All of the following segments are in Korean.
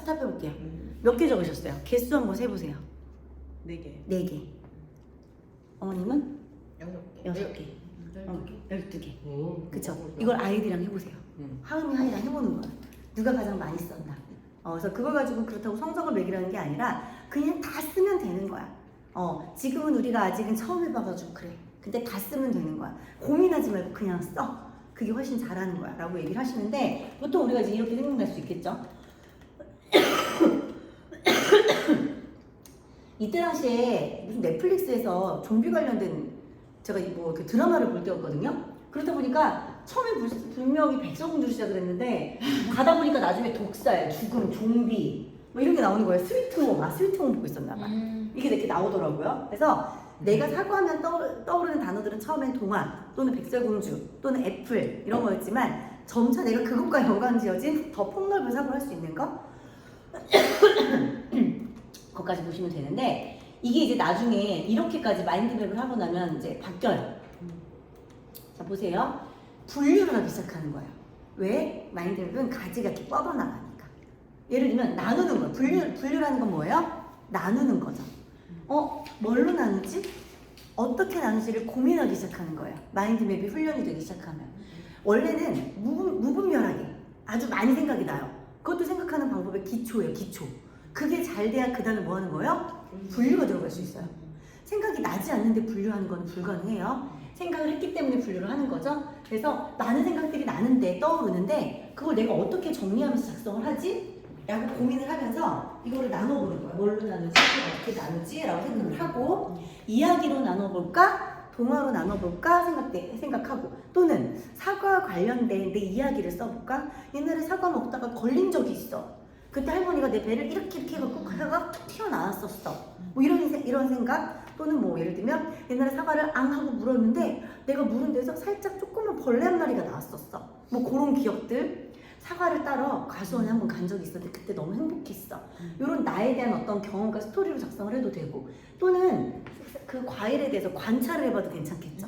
스탑해볼게요. 몇 개 적으셨어요? 개수 한번 세보세요. 4개. 4개. 어머님은? 6개. 6개. 12개. 그쵸? 어, 이걸 아이들이랑 해보세요. 하은이 하이랑 해보는 거야. 누가 가장 많이 썼나. 그래서 그걸 가지고 그렇다고 성적을 매기라는 게 아니라 그냥 다 쓰면 되는 거야. 지금은 우리가 아직은 처음 해봐가지고 그래. 근데 다 쓰면 되는 거야. 고민하지 말고 그냥 써. 그게 훨씬 잘하는 거야. 라고 얘기를 하시는데 보통 우리가 이제 이렇게 생각날 수 있겠죠? 이때 당시에 무슨 넷플릭스에서 좀비 관련된 제가 뭐 이렇게 드라마를 볼 때였거든요. 그러다 보니까 처음에 분명히 백설공주로 시작을 했는데 가다 보니까 나중에 독살, 죽음, 좀비 뭐 이런 게 나오는 거예요. 스위트홈, 스위트홈 보고 있었나 봐. 이게 이렇게 나오더라고요. 그래서 내가 사고하면 떠오르는 단어들은 처음엔 동화 또는 백설공주 또는 애플 이런 거였지만 점차 내가 그것과 연관지어진 더 폭넓은 사고를 할 수 있는 거 그것까지 보시면 되는데 이게 이제 나중에 이렇게까지 마인드맵을 하고 나면 이제 바뀌어요. 자 보세요. 분류를 하기 시작하는 거예요. 왜? 마인드맵은 가지가 이렇게 뻗어나가니까. 예를 들면 나누는 거예요. 분류라는 건 뭐예요? 나누는 거죠. 뭘로 나누지? 어떻게 나누지를 고민하기 시작하는 거예요. 마인드맵이 훈련이 되기 시작하면. 원래는 무분별하게 아주 많이 생각이 나요. 그것도 생각하는 방법의 기초예요. 기초. 그게 잘 돼야 그 다음에 뭐 하는 거예요? 분류가 들어갈 수 있어요. 생각이 나지 않는데 분류하는 건 불가능해요. 생각을 했기 때문에 분류를 하는 거죠. 그래서 많은 생각들이 나는데 떠오르는데 그걸 내가 어떻게 정리하면서 작성을 하지? 라고 고민을 하면서 이거를 나눠보는 거야. 뭘로 나누지? 어떻게 나누지? 라고 생각을 하고 이야기로 나눠볼까? 동화로 나눠볼까? 생각하고 또는 사과와 관련된 내 이야기를 써볼까? 옛날에 사과 먹다가 걸린 적이 있어. 그때 할머니가 내 배를 이렇게 해갖고 하다가 툭 튀어나왔었어. 뭐 이런 생각 또는 뭐 예를 들면 옛날에 사과를 앙 하고 물었는데 내가 물은 데서 살짝 조그만 벌레 한 마리가 나왔었어. 뭐 그런 기억들. 사과를 따러 과수원에 한번 간 적이 있었는데 그때 너무 행복했어. 이런 나에 대한 어떤 경험과 스토리로 작성을 해도 되고 또는 그 과일에 대해서 관찰을 해봐도 괜찮겠죠.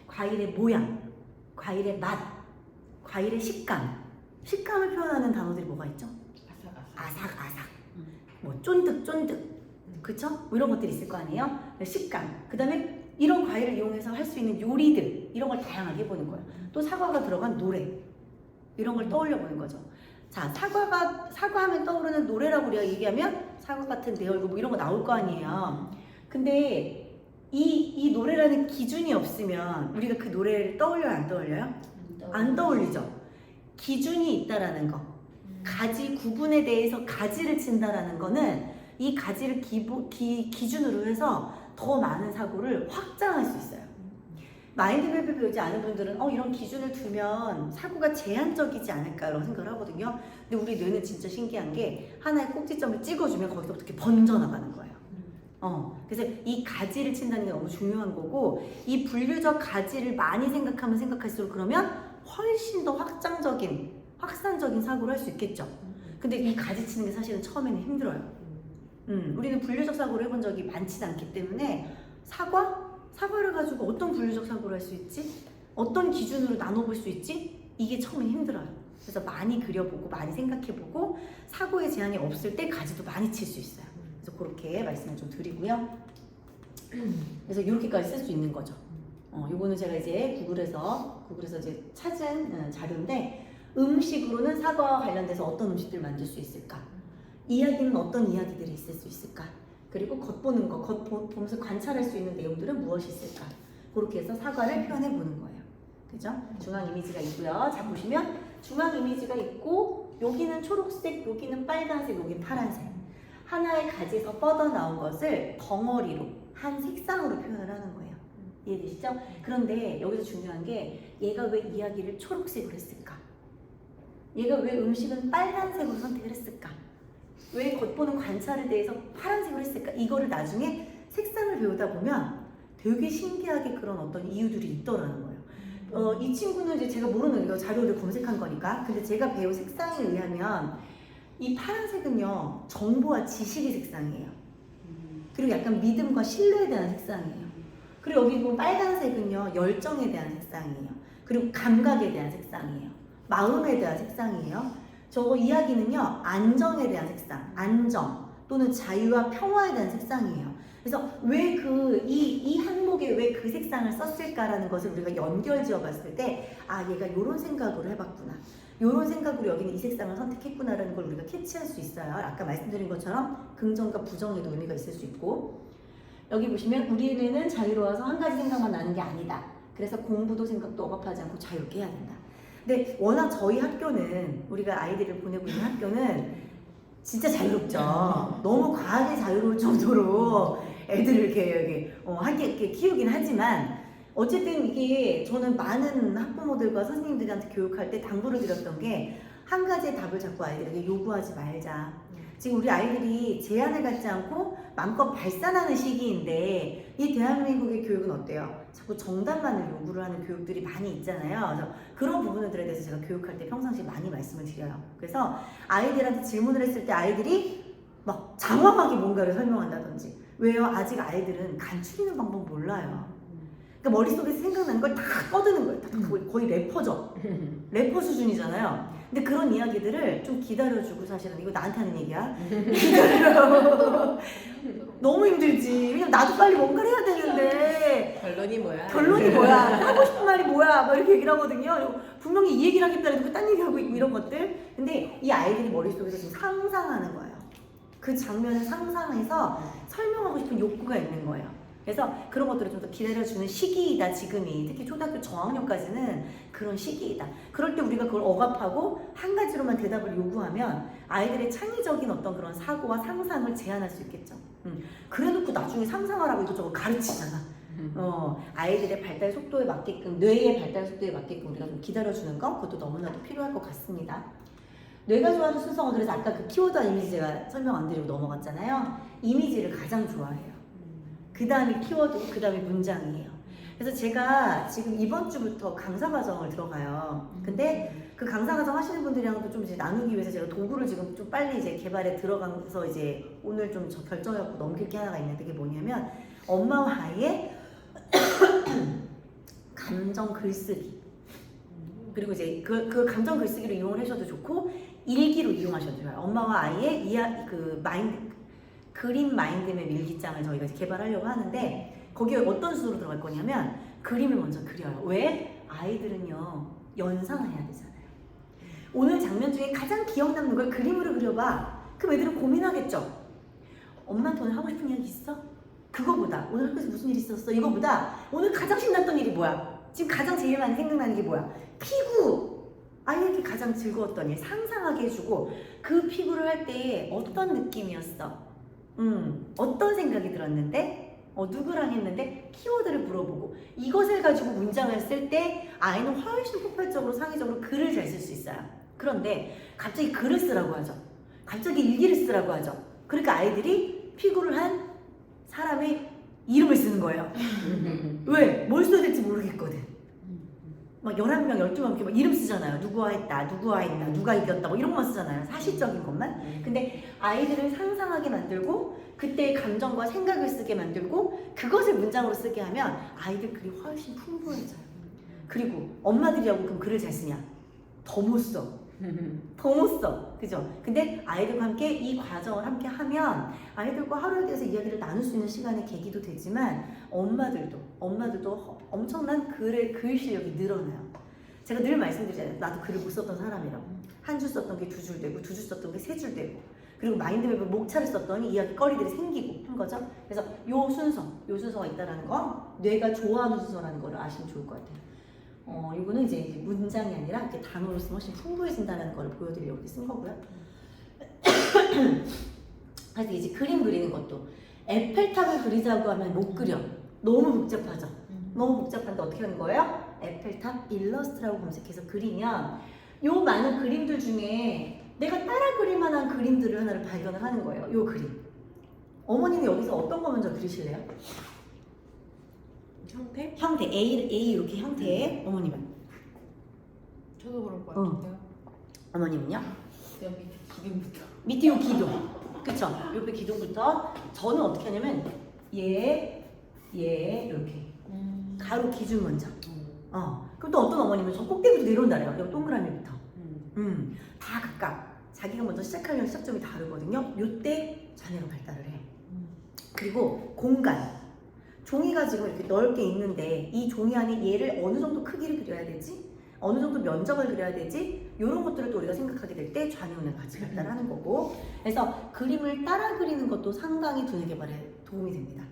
과일의 모양, 과일의 맛, 과일의 식감. 식감을 표현하는 단어들이 뭐가 있죠? 아삭아삭, 뭐 쫀득쫀득, 그쵸? 뭐 이런 것들이 있을 거 아니에요? 식감. 그 다음에 이런 과일을 이용해서 할 수 있는 요리들 이런 걸 다양하게 해보는 거예요. 또 사과가 들어간 노래 이런 걸 떠올려 보는 거죠. 자, 사과하면 떠오르는 노래라고 우리가 얘기하면 사과 같은 내 얼굴 뭐 이런 거 나올 거 아니에요. 근데 이 노래라는 기준이 없으면 우리가 그 노래를 떠올려요, 안 떠올려요? 안 떠올리죠. 기준이 있다라는 거. 가지 구분에 대해서 가지를 친다라는 거는 이 가지를 기준으로 해서 더 많은 사고를 확장할 수 있어요. 마인드맵을 배우지 않은 분들은 이런 기준을 두면 사고가 제한적이지 않을까라고 생각을 하거든요. 근데 우리 뇌는 진짜 신기한 게 하나의 꼭지점을 찍어주면 거기서부터 이렇게 번져나가는 거예요. 그래서 이 가지를 친다는 게 너무 중요한 거고 이 분류적 가지를 많이 생각하면 생각할수록 그러면 훨씬 더 확산적인 사고를 할 수 있겠죠. 근데 이 가지 치는 게 사실은 처음에는 힘들어요. 우리는 분류적 사고를 해본 적이 많지 않기 때문에 사과를 가지고 어떤 분류적 사고를 할 수 있지? 어떤 기준으로 나눠볼 수 있지? 이게 처음엔 힘들어요. 그래서 많이 그려보고 많이 생각해보고 사고의 제한이 없을 때 가지도 많이 칠 수 있어요. 그래서 그렇게 말씀을 좀 드리고요. 그래서 이렇게까지 쓸 수 있는 거죠. 요거는 제가 이제 구글에서 이제 찾은 자료인데 음식으로는 사과와 관련돼서 어떤 음식들을 만들 수 있을까? 이야기는 어떤 이야기들이 있을 수 있을까? 그리고 겉보는 거, 보면서 관찰할 수 있는 내용들은 무엇이 있을까? 그렇게 해서 사과를 표현해 보는 거예요. 그죠? 중앙 이미지가 있고요. 자, 보시면 중앙 이미지가 있고 여기는 초록색, 여기는 빨간색, 여기는 파란색. 하나의 가지에서 뻗어나온 것을 덩어리로 한 색상으로 표현을 하는 거예요. 이해되시죠? 그런데 여기서 중요한 게 얘가 왜 이야기를 초록색으로 했을까? 얘가 왜 음식은 빨간색으로 선택을 했을까? 왜 겉보는 관찰에 대해서 파란색으로 했을까? 이거를 나중에 색상을 배우다 보면 되게 신기하게 그런 어떤 이유들이 있더라는 거예요. 이 친구는 이제 제가 모르는 이거 자료를 검색한 거니까. 근데 제가 배운 색상에 의하면 이 파란색은요 정보와 지식의 색상이에요. 그리고 약간 믿음과 신뢰에 대한 색상이에요. 그리고 여기 보면 빨간색은요 열정에 대한 색상이에요. 그리고 감각에 대한 색상이에요. 마음에 대한 색상이에요. 저거 이야기는요, 안정에 대한 색상, 안정 또는 자유와 평화에 대한 색상이에요. 그래서 왜 이 항목에 왜 그 색상을 썼을까라는 것을 우리가 연결지어 봤을 때, 아, 얘가 요런 생각으로 해봤구나. 요런 생각으로 여기는 이 색상을 선택했구나라는 걸 우리가 캐치할 수 있어요. 아까 말씀드린 것처럼 긍정과 부정에도 의미가 있을 수 있고, 여기 보시면 우리는 자유로워서 한 가지 생각만 나는 게 아니다. 그래서 공부도 생각도 억압하지 않고 자유롭게 해야 된다. 근데 워낙 저희 학교는, 우리가 아이들을 보내고 있는 학교는 진짜 자유롭죠. 너무 과하게 자유로울 정도로 애들을 이렇게 키우긴 하지만, 어쨌든 이게 저는 많은 학부모들과 선생님들한테 교육할 때 당부를 드렸던 게, 한 가지의 답을 자꾸 아이들에게 요구하지 말자. 지금 우리 아이들이 제한을 갖지 않고 마음껏 발산하는 시기인데, 이 대한민국의 교육은 어때요? 자꾸 정답만을 요구를 하는 교육들이 많이 있잖아요. 그래서 그런 부분들에 대해서 제가 교육할 때 평상시에 많이 말씀을 드려요. 그래서 아이들한테 질문을 했을 때 아이들이 막 장황하게 뭔가를 설명한다든지. 왜요? 아직 아이들은 간추리는 방법 몰라요. 그러니까 머릿속에서 생각나는 걸 다 꺼드는 거예요. 다 거의 래퍼죠. 래퍼 수준이잖아요. 근데 그런 이야기들을 좀 기다려주고, 사실은 이거 나한테 하는 얘기야. 기다려. 너무 힘들지. 왜냐면 나도 빨리 뭔가를 해야 되는데. 결론이 뭐야? 결론이 뭐야? 하고 싶은 말이 뭐야? 막 이렇게 얘기를 하거든요. 분명히 이 얘기를 하겠다 해도 딴 얘기하고 있고 이런 것들. 근데 이 아이들이 머릿속에서 지금 상상하는 거예요. 그 장면을 상상해서 설명하고 싶은 욕구가 있는 거예요. 그래서 그런 것들을 좀 더 기다려주는 시기이다, 지금이. 특히 초등학교 저학년까지는 그런 시기이다. 그럴 때 우리가 그걸 억압하고 한 가지로만 대답을 요구하면 아이들의 창의적인 어떤 그런 사고와 상상을 제한할 수 있겠죠. 그래놓고 나중에 상상하라고 이것저것 가르치잖아. 아이들의 발달 속도에 맞게끔, 뇌의 발달 속도에 맞게끔 우리가 좀 기다려주는 거, 그것도 너무나도 필요할 것 같습니다. 뇌가 좋아하는 순서가, 그래서 아까 그 키워드와 이미지 제가 설명 안 드리고 넘어갔잖아요. 이미지를 가장 좋아해요. 그 다음이 키워드고 그 다음이 문장이에요. 그래서 제가 지금 이번 주부터 강사 과정을 들어가요. 근데 그 강사 과정 하시는 분들이랑도 좀 이제 나누기 위해서 제가 도구를 지금 좀 빨리 이제 개발에 들어가서 이제 오늘 좀 결정해갖고 넘길 게 하나가 있는데, 그게 뭐냐면 엄마와 아이의 감정 글쓰기. 그리고 이제 그 감정 글쓰기로 이용을 하셔도 좋고 일기로 이용하셔도 좋아요. 엄마와 아이의 그림 마인드맵 일기장을 저희가 이제 개발하려고 하는데, 거기에 어떤 수로 들어갈 거냐면 그림을 먼저 그려요. 왜? 아이들은요 연상을 해야 되잖아요. 오늘 장면 중에 가장 기억 남는 걸 그림으로 그려봐. 그럼 애들은 고민하겠죠. 엄마한테 오늘 하고 싶은 이야기 있어? 그거보다 오늘 학교에서 무슨 일 있었어? 이거보다 오늘 가장 신났던 일이 뭐야? 지금 가장 제일 많이 생각나는 게 뭐야? 피구! 아이에게 가장 즐거웠던 일 상상하게 해주고, 그 피구를 할 때 어떤 느낌이었어? 어떤 생각이 들었는데? 누구랑 했는데? 키워드를 물어보고, 이것을 가지고 문장을 쓸 때 아이는 훨씬 폭발적으로 상의적으로 글을 잘 쓸 수 있어요. 그런데 갑자기 글을 쓰라고 하죠. 갑자기 일기를 쓰라고 하죠. 그러니까 아이들이 피구를 한 사람의 이름을 쓰는 거예요. 왜? 뭘 써야 될지 모르겠거든. 막 11명, 12명 이렇게 막 이름 쓰잖아요. 누구와 했다, 누구와 했다, 누가 이겼다, 뭐 이런 것만 쓰잖아요. 사실적인 것만. 근데 아이들을 상상하게 만들고, 그때의 감정과 생각을 쓰게 만들고, 그것을 문장으로 쓰게 하면 아이들 글이 훨씬 풍부해져요. 그리고 엄마들이라고 그럼 글을 잘 쓰냐? 더 못 써. 더 못 써. 그죠? 근데 아이들과 함께 이 과정을 함께 하면 아이들과 하루에 대해서 이야기를 나눌 수 있는 시간의 계기도 되지만, 엄마들도 엄청난 글 실력이 늘어나요. 제가 늘 말씀드리잖아요. 나도 글을 못 썼던 사람이라고. 한 줄 썼던 게 2줄 되고, 2줄 썼던 게 3줄 되고, 그리고 마인드맵을 목차를 썼더니 이야기거리들이 생기고 한 거죠. 그래서 요 순서가 있다라는 거, 뇌가 좋아하는 순서라는 거를 아시면 좋을 것 같아요. 이거는 이제 문장이 아니라 이렇게 단어로 쓰면 훨씬 풍부해진다는 걸 보여드리려고 이렇게 쓴 거고요. 그래서 이제 그림 그리는 것도, 에펠탑을 그리자고 하면 못 그려. 너무 복잡하죠. 너무 복잡한데 어떻게 하는 거예요? 에펠탑 일러스트라고 검색해서 그리면 요 많은 그림들 중에 내가 따라 그릴 만한 그림들을 하나를 발견을 하는 거예요. 요 그림. 어머니는 여기서 어떤 거 먼저 그리실래요? 형태 A 이렇게 형태. 어머님은? 저도 그럴 것 같은데요. 어머님은요? 여기 기둥부터. 밑에 요 기둥. 그쵸? 옆에 기둥부터 저는 어떻게 하냐면 얘 이렇게 가로 기준 먼저. 그럼 또 어떤 어머님은 저 꼭대기부터 내려온다래요. 여기 동그라미부터. 다 각각 자기가 먼저 시작하려는 시작점이 다르거든요. 요때 자네가 발달을 해요. 그리고 공간. 종이가 지금 이렇게 넓게 있는데 이 종이 안에 얘를 어느 정도 크기를 그려야 되지? 어느 정도 면적을 그려야 되지? 이런 것들을 또 우리가 생각하게 될 때 좌뇌우는 같이 발달하는 거고, 그래서 그림을 따라 그리는 것도 상당히 두뇌 개발에 도움이 됩니다.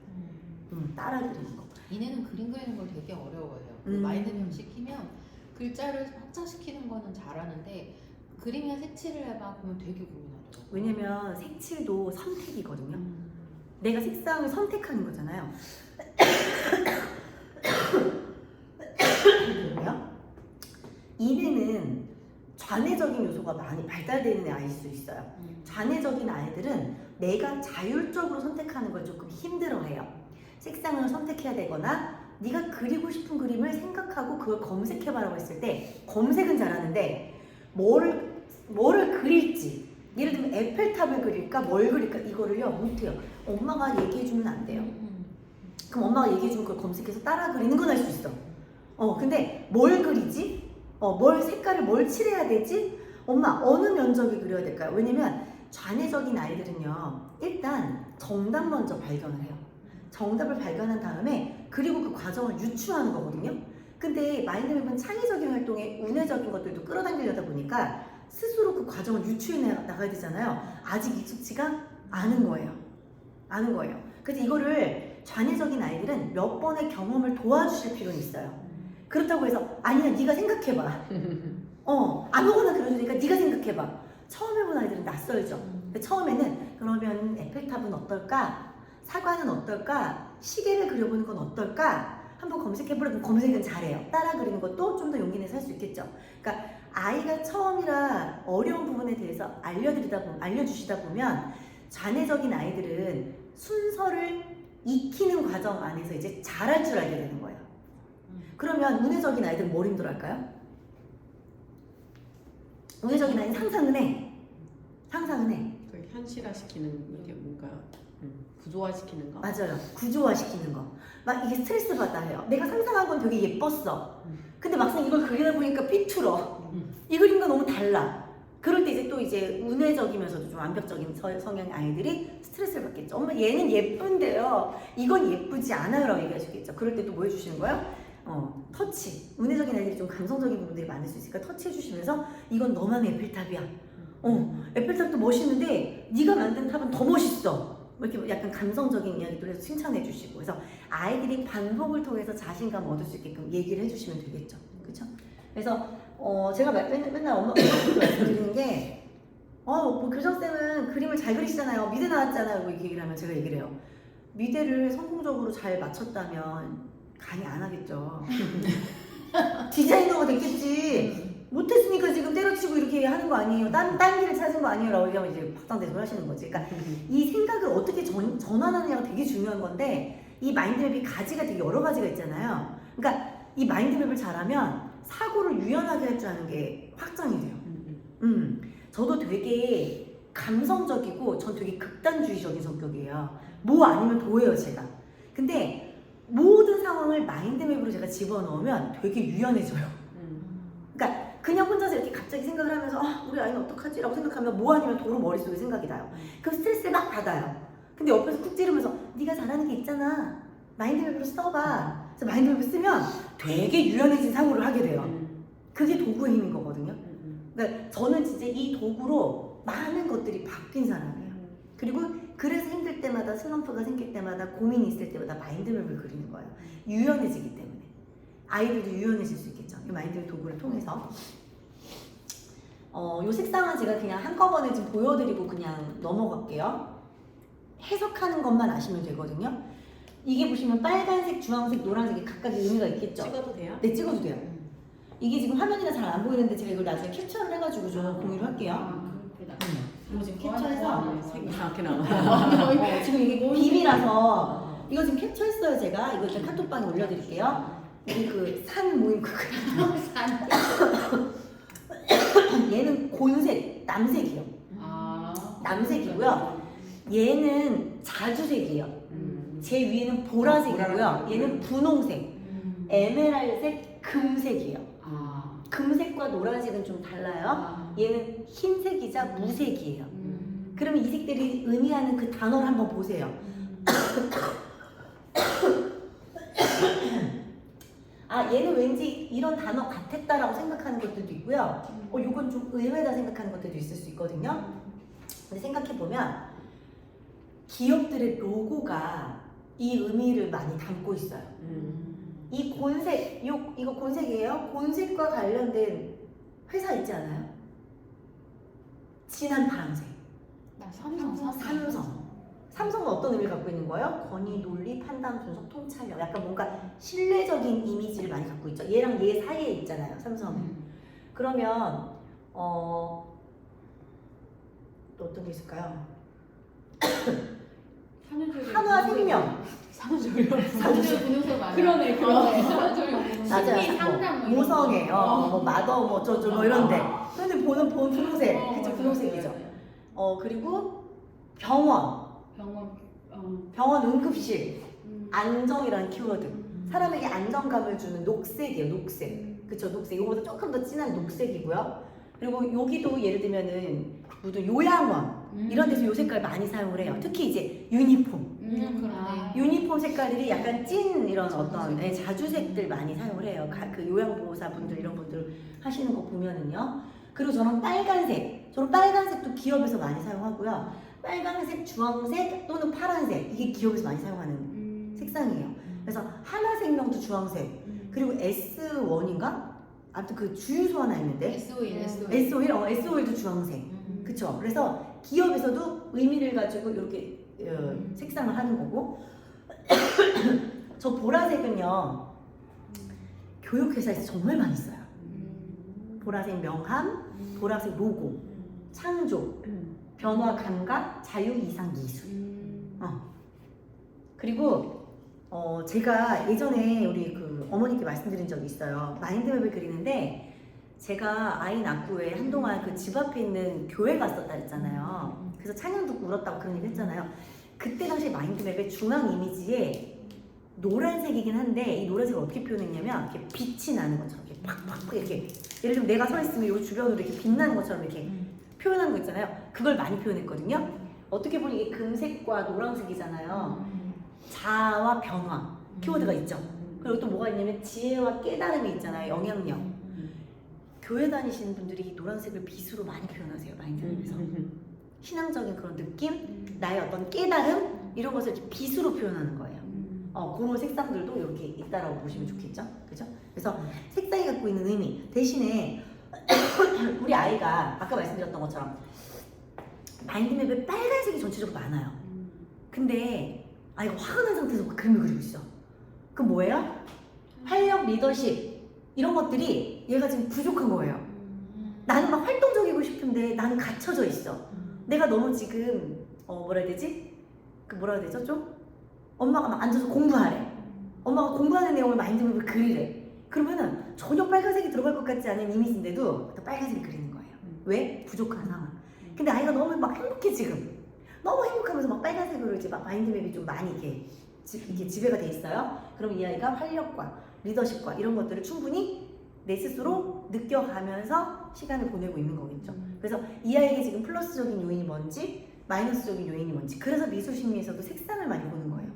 따라 그리는 거. 이내는 그림 그리는 걸 되게 어려워해요. 그 마인드맵 시키면 글자를 확장시키는 거는 잘하는데 그림이나 색칠을 해봐 그러면 되게 고민하더라고요. 왜냐면 색칠도 선택이거든요. 내가 색상을 선택하는 거잖아요. 그러면 이내는 좌뇌적인 요소가 많이 발달되는 아이일 수 있어요. 좌뇌적인 아이들은 내가 자율적으로 선택하는 걸 조금 힘들어해요. 색상을 선택해야 되거나 네가 그리고 싶은 그림을 생각하고 그걸 검색해봐라고 했을 때 검색은 잘하는데 뭐를 그릴지, 예를 들면 에펠탑을 그릴까 뭘 그릴까 이거를요 못해요. 엄마가 얘기해주면 안 돼요. 그럼 엄마가 얘기해주면 그걸 검색해서 따라 그리는 건 할 수 있어. 근데 뭘 그리지? 뭘 색깔을 뭘 칠해야 되지? 엄마 어느 면적이 그려야 될까요? 왜냐면 좌뇌적인 아이들은요 일단 정답 먼저 발견을 해요. 정답을 발견한 다음에 그리고 그 과정을 유추하는 거거든요. 근데 마인드맵은 창의적인 활동에 운회적인 것들도 끌어당기려다 보니까 스스로 그 과정을 유추해 나가야 되잖아요. 아직 익숙지가 않은 거예요. 그래서 이거를 좌뇌적인 아이들은 몇 번의 경험을 도와주실 필요는 있어요. 그렇다고 해서 아니야 네가 생각해봐. 아무거나 그려주니까 네가 생각해봐. 처음 해본 아이들은 낯설죠. 근데 처음에는 그러면 에펠탑은 어떨까? 사과는 어떨까? 시계를 그려보는 건 어떨까? 한번 검색해보려면 검색은 잘해요. 따라 그리는 것도 좀 더 용기 내서 할 수 있겠죠. 그러니까 아이가 처음이라 어려운 부분에 대해서 알려주시다 보면 좌뇌적인 아이들은 순서를 익히는 과정 안에서 이제 잘할 줄 알게 되는 거예요. 그러면 운회적인 아이들은 뭘 힘들어할까요? 운회적인 아이는 상상은 해. 그 현실화시키는 이게 뭔가 구조화시키는 거. 맞아요. 구조화시키는 거. 막 이게 스트레스 받아 해요. 내가 상상한 건 되게 예뻤어. 근데 막상 이걸 그리다 보니까 삐뚤어. 이 그림과 너무 달라. 그럴 때 이제 또 이제 운회적이면서도 좀 완벽적인 성향의 아이들이 스트레스를 받겠죠. 엄마 얘는 예쁜데요. 이건 예쁘지 않아요 라고 얘기하시겠죠. 그럴 때 또 뭐 해주시는 거예요? 터치. 운회적인 아이들이 좀 감성적인 부분들이 많을 수 있으니까 터치 해주시면서 이건 너만의 에펠탑이야. 에펠탑도 멋있는데 네가 만든 탑은 더 멋있어. 이렇게 약간 감성적인 이야기도 해서 칭찬해 주시고, 그래서 아이들이 반복을 통해서 자신감 얻을 수 있게끔 얘기를 해주시면 되겠죠. 그렇죠? 그래서 제가 맨날 엄마한테 말씀드리는 게 뭐 교장쌤은 그림을 잘 그리시잖아요. 미대 나왔잖아요. 뭐 이렇게 얘기를 하면 제가 얘기를 해요. 미대를 성공적으로 잘 마쳤다면 강의 안 하겠죠. 디자이너가 됐겠지. 못했으니까 지금 때려치고 이렇게 하는 거 아니에요. 딴 길을 찾은 거 아니에요 라고 얘기하면 이제 박상대소를 하시는 거지. 그러니까 이 생각을 어떻게 전환하느냐가 되게 중요한 건데, 이 마인드맵이 가지가 되게 여러 가지가 있잖아요. 그러니까 이 마인드맵을 잘하면 사고를 유연하게 할 줄 아는 게 확장이 돼요. 저도 되게 감성적이고 전 되게 극단주의적인 성격이에요. 뭐 아니면 도예요 제가. 근데 모든 상황을 마인드맵으로 제가 집어넣으면 되게 유연해져요. 그러니까 그냥 혼자서 이렇게 갑자기 생각을 하면서 우리 아이는 어떡하지? 라고 생각하면 뭐 아니면 도로 머릿속에 생각이 나요. 그럼 스트레스를 막 받아요. 근데 옆에서 쿡 찌르면서 네가 잘하는 게 있잖아. 마인드맵으로 써봐. 그래서 마인드맵을 쓰면 되게 유연해진 사고를 하게 돼요. 그게 도구의 힘인 거거든요. 그러니까 저는 진짜 이 도구로 많은 것들이 바뀐 사람이에요. 그리고 그래서 힘들 때마다, 슬럼프가 생길 때마다, 고민이 있을 때마다 마인드맵을 그리는 거예요. 유연해지기 때문에. 아이들도 유연해질 수 있겠죠. 이 마인드맵 도구를 통해서. 요 색상은 제가 그냥 한꺼번에 좀 보여드리고 그냥 넘어갈게요. 해석하는 것만 아시면 되거든요. 이게 보시면 빨간색, 주황색, 노란색이 각각 의미가 있겠죠. 찍어도 돼요? 네, 찍어도 돼요. 이게 지금 화면이라 잘 안 보이는데 제가 이걸 나중에 캡처를 해가지고 좀 공유를 할게요. 이거 지금 캡처해서 색이 이상하게 나와요. 지금 이게 비밀이라서 이거 지금 캡처했어요 제가. 이거 일단 카톡방에 올려드릴게요. 우리 그 산 모임 그거. 얘는 곤색, 남색이요. 남색이고요. 얘는 자주색이에요. 제 위에는 보라색이고요. 얘는 분홍색, 에메랄드색, 금색이에요. 금색과 노란색은 좀 달라요. 얘는 흰색이자 무색이에요. 그러면 이 색들이 의미하는 그 단어를 한번 보세요. 아, 얘는 왠지 이런 단어 같았다라고 생각하는 것들도 있고요. 이건 좀 의외다 생각하는 것들도 있을 수 있거든요. 근데 생각해보면 기업들의 로고가 이 의미를 많이 담고 있어요. 이 곤색, 이거 곤색이에요? 곤색과 관련된 회사 있지 않아요? 진한 파란색. 나 삼성. 삼성은 어떤 의미를 갖고 있는 거예요? 권위, 논리, 판단, 분석, 통찰력. 약간 뭔가 신뢰적인 이미지를 많이 갖고 있죠. 얘랑 얘 사이에 있잖아요, 삼성은. 그러면 또 어떤 게 있을까요? 한화생명. 산후조리 분유소 맞아. 그러네. 산후조리 맞아요. 모성애, 뭐 마더, 뭐 어쩌고 뭐 이런데. 근데 보는 분홍색, 그쵸, 분홍색이죠. 그리고 병원 응급실, 안정이라는 키워드. 사람에게 안정감을 주는 녹색이에요, 녹색. 그쵸, 녹색. 이거보다 조금 더 진한 녹색이고요. 그리고 여기도 예를 들면은 무슨 요양원 이런 데서 요 색깔 많이 사용을 해요. 특히 이제 유니폼. 그러네. 유니폼 색깔들이 약간 찐 이런 어떤 자주색들 많이 사용을 해요. 그 요양보호사분들 이런 분들 하시는 거 보면은요. 그리고 저는 빨간색도 기업에서 많이 사용하고요. 빨간색, 주황색 또는 파란색 이게 기업에서 많이 사용하는 색상이에요. 그래서 하나생명도 주황색 그리고 S1인가? 아무튼 그 주유소 하나 있는데 S1도 주황색. 그쵸? 그래서 기업에서도 의미를 가지고 이렇게 색상을 하는 거고 저 보라색은요 교육회사에서 정말 많이 써요. 보라색 명함, 보라색 로고, 창조, 변화 감각, 자유 이상 기술. 그리고 제가 예전에 우리 그 어머니께 말씀드린 적이 있어요. 마인드맵을 그리는데 제가 아이 낳고 후에 한동안 그 집 앞에 있는 교회 갔었다 했잖아요. 그래서 찬양 듣고 울었다고 그런 얘기 했잖아요. 그때 당시 마인드맵의 중앙 이미지에 노란색이긴 한데 이 노란색을 어떻게 표현했냐면 이렇게 빛이 나는 것처럼 이렇게 팍팍 이렇게 예를 들면 내가 서 있으면 이 주변으로 이렇게 빛나는 것처럼 이렇게 표현한 거 있잖아요. 그걸 많이 표현했거든요. 어떻게 보면 이게 금색과 노란색이잖아요. 자아와 변화 키워드가 있죠. 그리고 또 뭐가 있냐면 지혜와 깨달음이 있잖아요. 영향력. 교회 다니시는 분들이 노란색을 빛으로 많이 표현하세요. 마인드맵에서. 신앙적인 그런 느낌, 나의 어떤 깨달음 이런 것을 이렇게 빛으로 표현하는 거예요. 그런 색상들도 이렇게 있다라고 보시면 좋겠죠, 그죠? 그래서 색상이 갖고 있는 의미 대신에 우리 아이가 아까 말씀드렸던 것처럼 마인드맵에 빨간색이 전체적으로 많아요. 근데 아이가 화가 난 상태에서 막 그림을 그리고 있어. 그럼 뭐예요? 활력, 리더십 이런 것들이 얘가 지금 부족한 거예요. 나는 막 활동적이고 싶은데 나는 갇혀져 있어. 내가 너무 지금 뭐라 해야 되지? 뭐라 해야 되죠? 좀? 엄마가 막 앉아서 공부하래. 엄마가 공부하는 내용을 마인드맵을 그리래. 그러면은 전혀 빨간색이 들어갈 것 같지 않은 이미지인데도 또 빨간색을 그리는 거예요. 왜? 부족한 상황. 근데 아이가 너무 막 행복해 지금. 너무 행복하면서 막 빨간색으로 이제 막 마인드맵이 좀 많이 이렇게 지배가 돼 있어요. 그럼 이 아이가 활력과 리더십과 이런 것들을 충분히 내 스스로 느껴가면서 시간을 보내고 있는 거겠죠. 그래서 이 아이에게 지금 플러스적인 요인이 뭔지 마이너스적인 요인이 뭔지 그래서 미술심리에서도 색상을 많이 보는 거예요.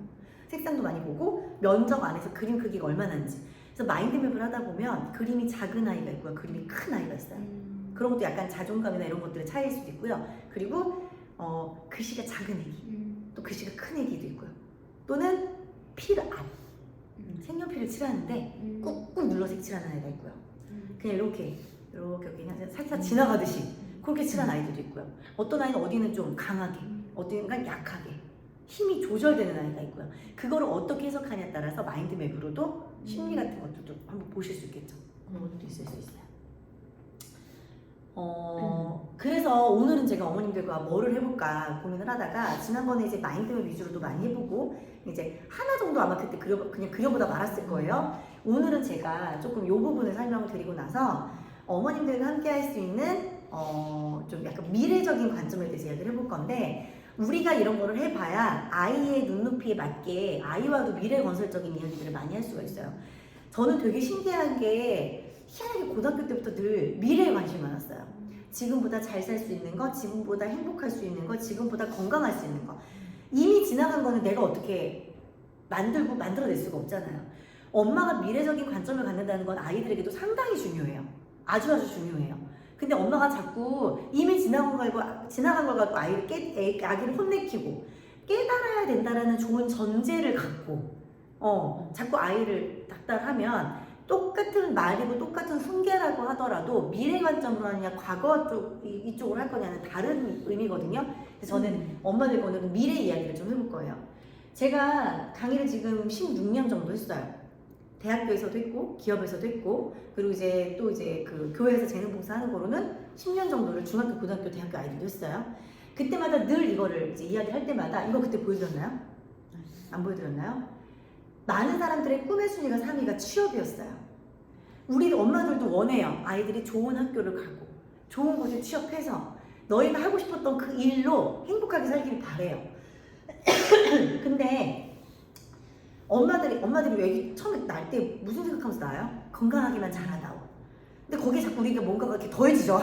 색상도 많이 보고 면적 안에서 그림 크기가 얼마나인지. 그래서 마인드맵을 하다 보면 그림이 작은 아이가 있고요. 그림이 큰 아이가 있어요. 그런 것도 약간 자존감이나 이런 것들의 차이일 수도 있고요. 그리고 글씨가 작은 애기 또 글씨가 큰 애기도 있고요. 또는 필 안 색연필을 칠하는데 꾹꾹 눌러 색칠하는 아이가 있고요. 그냥 이렇게 그냥 살짝 지나가듯이 그렇게 칠한 아이들도 있고요. 어떤 아이는 어디는 좀 강하게 어디는 약하게 힘이 조절되는 아이가 있고요. 그거를 어떻게 해석하냐에 따라서 마인드맵으로도 심리 같은 것들도 한번 보실 수 있겠죠. 그런 것도 있을 수 있어요. 그래서 오늘은 제가 어머님들과 뭐를 해볼까 고민을 하다가 지난번에 이제 마인드맵 위주로도 많이 해보고 이제 하나 정도 아마 그때 그냥 그려보다 말았을 거예요. 오늘은 제가 조금 이 부분을 설명을 드리고 나서 어머님들과 함께 할 수 있는 좀 약간 미래적인 관점에 대해서 이야기를 해볼 건데 우리가 이런 거를 해봐야 아이의 눈높이에 맞게 아이와도 미래 건설적인 이야기들을 많이 할 수가 있어요. 저는 되게 신기한 게 희한하게 고등학교 때부터 늘 미래에 관심이 많았어요. 지금보다 잘 살 수 있는 거, 지금보다 행복할 수 있는 거, 지금보다 건강할 수 있는 거. 이미 지나간 거는 내가 어떻게 만들어낼 수가 없잖아요. 엄마가 미래적인 관점을 갖는다는 건 아이들에게도 상당히 중요해요. 아주 중요해요. 근데 엄마가 자꾸 이미 지나간 걸 갖고 아기를 혼내키고 깨달아야 된다라는 좋은 전제를 갖고 자꾸 아이를 닥달하면 똑같은 말이고 똑같은 훈계라고 하더라도 미래 관점으로 하느냐 과거 이쪽으로 할 거냐는 다른 의미거든요. 그래서 저는 엄마들과 오늘은 미래 이야기를 좀 해볼 거예요. 제가 강의를 지금 16년 정도 했어요. 대학교에서도 했고 기업에서도 했고 그리고 이제 또 그 교회에서 재능봉사 하는 거로는 10년 정도를 중학교, 고등학교, 대학교 아이들도 했어요. 그때마다 늘 이거를 이제 이야기할 때마다 이거 그때 보여드렸나요? 안 보여드렸나요? 많은 사람들의 꿈의 순위가 3위가 취업이었어요. 우리 엄마들도 원해요. 아이들이 좋은 학교를 가고 좋은 곳에 취업해서 너희가 하고 싶었던 그 일로 행복하게 살기를 바래요. 근데 엄마들이 왜 애기 처음에 날 때 무슨 생각하면서 낳아요? 건강하기만 잘하다오. 근데 거기에 자꾸 우리가 뭔가가 이렇게 더해지죠.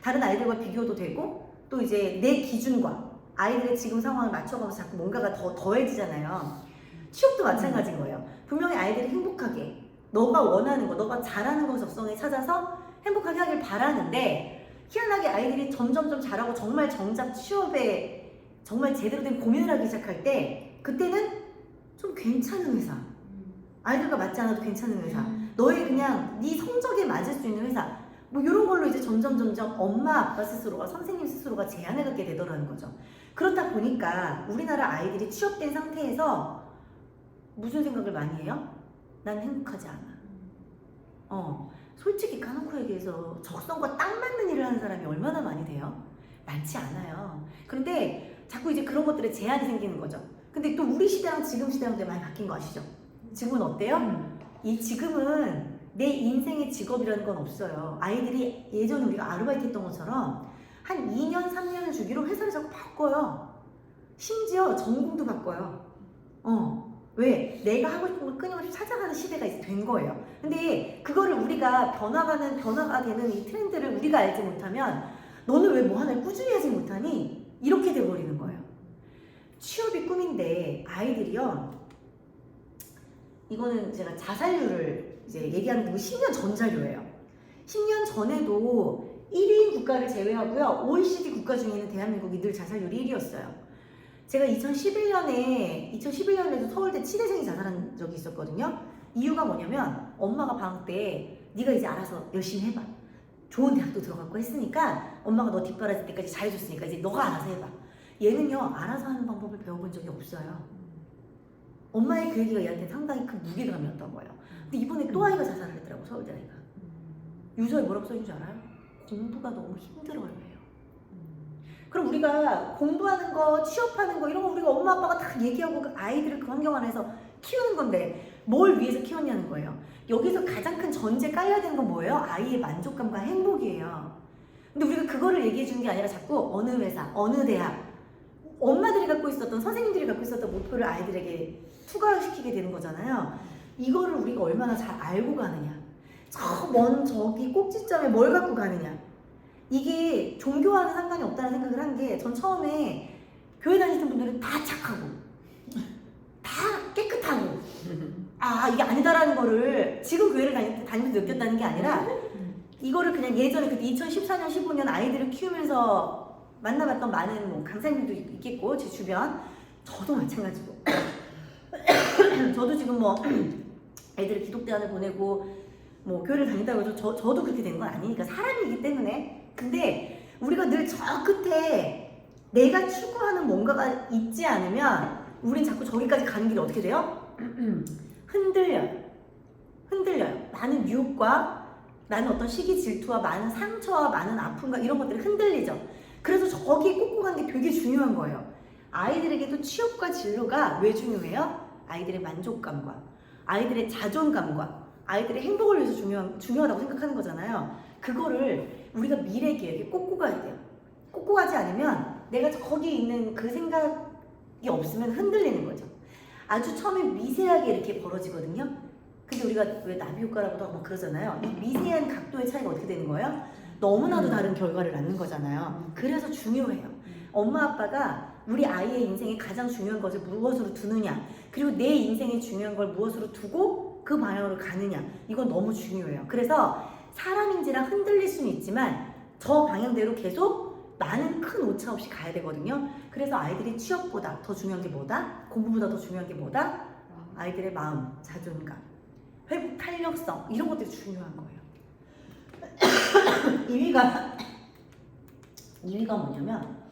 다른 아이들과 비교도 되고 또 이제 내 기준과 아이들의 지금 상황을 맞춰가면서 자꾸 뭔가가 더해지잖아요. 취업도 마찬가지인 거예요. 분명히 아이들이 행복하게 너가 원하는 거, 너가 잘하는 거 적성에 찾아서 행복하게 하길 바라는데 희한하게 아이들이 점점 잘하고 정말 정작 취업에 정말 제대로 된 고민을 하기 시작할 때 그때는 좀 괜찮은 회사, 아이들과 맞지 않아도 괜찮은 회사, 너의 그냥 네 성적에 맞을 수 있는 회사, 뭐 이런 걸로 이제 점점 엄마 아빠 스스로가 선생님 스스로가 제안을 갖게 되더라는 거죠. 그렇다 보니까 우리나라 아이들이 취업된 상태에서 무슨 생각을 많이 해요? 난 행복하지 않아. 솔직히 까놓고 얘기해서 적성과 딱 맞는 일을 하는 사람이 얼마나 많이 돼요? 많지 않아요. 그런데 자꾸 이제 그런 것들에 제한이 생기는 거죠. 근데 또 우리 시대랑 지금 시대랑 되게 많이 바뀐 거 아시죠? 지금은 어때요? 이 지금은 내 인생의 직업이라는 건 없어요. 아이들이 예전에 우리가 아르바이트 했던 것처럼 한 2년, 3년을 주기로 회사를 자꾸 바꿔요. 심지어 전공도 바꿔요. 왜? 내가 하고 싶은 걸 끊임없이 찾아가는 시대가 이제 된 거예요. 근데 그거를 우리가 변화가 되는 이 트렌드를 우리가 알지 못하면 너는 왜 뭐 하나를 꾸준히 하지 못하니? 이렇게 돼버리는 거예요. 취업이 꿈인데 아이들이요. 이거는 제가 자살률을 이제 얘기하는 게 10년 전 자료예요. 10년 전에도 1위인 국가를 제외하고요. OECD 국가 중에 있는 대한민국이 늘 자살률이 1위였어요. 제가 2011년에도 서울대 치대생이 자살한 적이 있었거든요. 이유가 뭐냐면 엄마가 방학 때 네가 이제 알아서 열심히 해봐. 좋은 대학도 들어갔고 했으니까 엄마가 너 뒷바라질 때까지 잘해줬으니까 이제 너가 알아서 해봐. 얘는요 알아서 하는 방법을 배워본 적이 없어요. 엄마의 그 얘기가 얘한테 상당히 큰 무게감이었던 거예요. 근데 이번에 또 아이가 자살을 했더라고. 서울대 아이가. 유서에 뭐라고 써있는 줄 알아요? 공부가 너무 힘들어요. 그럼 우리가 공부하는 거, 취업하는 거 이런 거 우리가 엄마 아빠가 다 얘기하고 그 아이들을 그 환경 안에서 키우는 건데 뭘 위해서 키웠냐는 거예요. 여기서 가장 큰 전제 깔려야 되는 건 뭐예요? 아이의 만족감과 행복이에요. 근데 우리가 그거를 얘기해 주는 게 아니라 자꾸 어느 회사, 어느 대학 엄마들이 갖고 있었던, 선생님들이 갖고 있었던 목표를 아이들에게 투과시키게 되는 거잖아요. 이거를 우리가 얼마나 잘 알고 가느냐, 저 먼 저기 꼭지점에 뭘 갖고 가느냐, 이게 종교와는 상관이 없다는 생각을 한 게 전 처음에 교회 다니시는 분들은 다 착하고 다 깨끗하고 이게 아니다라는 거를 지금 교회를 다니면서 느꼈다는 게 아니라 이거를 그냥 예전에 그때 2014년 15년 아이들을 키우면서 만나봤던 많은 뭐 강사님들도 있겠고 제 주변 저도 마찬가지고 저도 지금 뭐 애들을 기독대안을 보내고 뭐 교회를 다닌다고 해서 저도 그렇게 된 건 아니니까 사람이기 때문에. 근데 우리가 늘 저 끝에 내가 추구하는 뭔가가 있지 않으면 우린 자꾸 저기까지 가는 길이 어떻게 돼요? 흔들려요. 많은 유혹과 많은 어떤 시기 질투와 많은 상처와 많은 아픔과 이런 것들이 흔들리죠. 그래서 저기 꽂고 가는 게 되게 중요한 거예요. 아이들에게도 취업과 진로가 왜 중요해요? 아이들의 만족감과 아이들의 자존감과 아이들의 행복을 위해서 중요하다고 생각하는 거잖아요. 그거를 우리가 미래 계획에 꽂고 가야 돼요. 꽂고 가지 않으면 내가 거기 있는 그 생각이 없으면 흔들리는 거죠. 아주 처음에 미세하게 이렇게 벌어지거든요. 근데 우리가 왜 나비 효과라고도 하고 그러잖아요. 이 미세한 각도의 차이가 어떻게 되는 거예요? 너무나도 다른 결과를 낳는 거잖아요. 그래서 중요해요. 엄마 아빠가 우리 아이의 인생에 가장 중요한 것을 무엇으로 두느냐, 그리고 내 인생에 중요한 걸 무엇으로 두고 그 방향으로 가느냐, 이건 너무 중요해요. 그래서 사람인지라 흔들릴 수는 있지만 저 방향대로 계속 많은 큰 오차 없이 가야 되거든요. 그래서 아이들이 취업보다 더 중요한 게 뭐다? 공부보다 더 중요한 게 뭐다? 아이들의 마음, 자존감, 회복 탄력성, 이런 것들이 중요한 거예요. 2위가 뭐냐면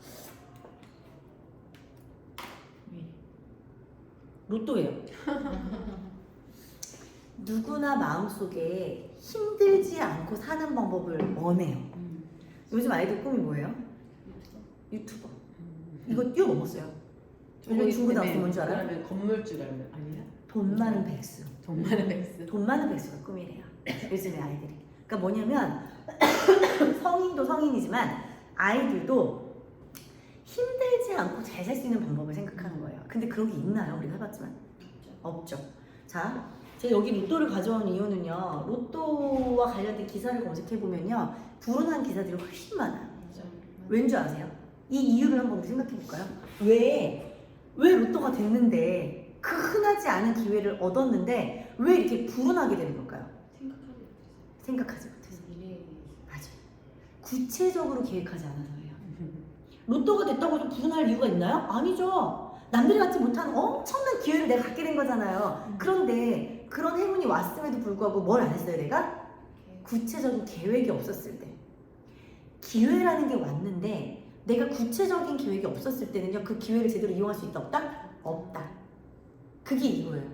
로또예요. 누구나 마음속에 힘들지 않고 사는 방법을 원해요. 요즘 아이들 꿈이 뭐예요? 유튜버. 이거 뛰어넘었어요. 요즘 중고등학생 뭔지 알아요? 그러면 건물주 닮은 아니야? 돈 많은 백수. 돈 많은 백수. 돈 많은 백수가 꿈이래요. 요즘의 아이들이. 그러니까 뭐냐면 성인도 성인이지만 아이들도 힘들지 않고 잘 살 수 있는 방법을 생각하는 거예요. 근데 그런 게 있나요? 우리가 해봤지만 없죠. 자, 제가 여기 로또를 가져온 이유는요. 로또와 관련된 기사를 검색해보면요. 불운한 기사들이 훨씬 많아요. 왠지 아세요? 이 이유를 한번 생각해 볼까요? 왜 로또가 됐는데 그 흔하지 않은 기회를 얻었는데 왜 이렇게 불운하게 되는 걸까요? 생각하지 못해서. 맞아요. 구체적으로 계획하지 않아서예요. 로또가 됐다고 좀 불운할 이유가 있나요? 아니죠. 남들이 갖지 못한 엄청난 기회를 내가 갖게 된 거잖아요. 그런데 그런 행운이 왔음에도 불구하고 뭘 안 했어요, 내가? 구체적인 계획이 없었을 때. 기회라는 게 왔는데 내가 구체적인 계획이 없었을 때는요, 그 기회를 제대로 이용할 수 있다 없다? 없다. 그게 이거예요.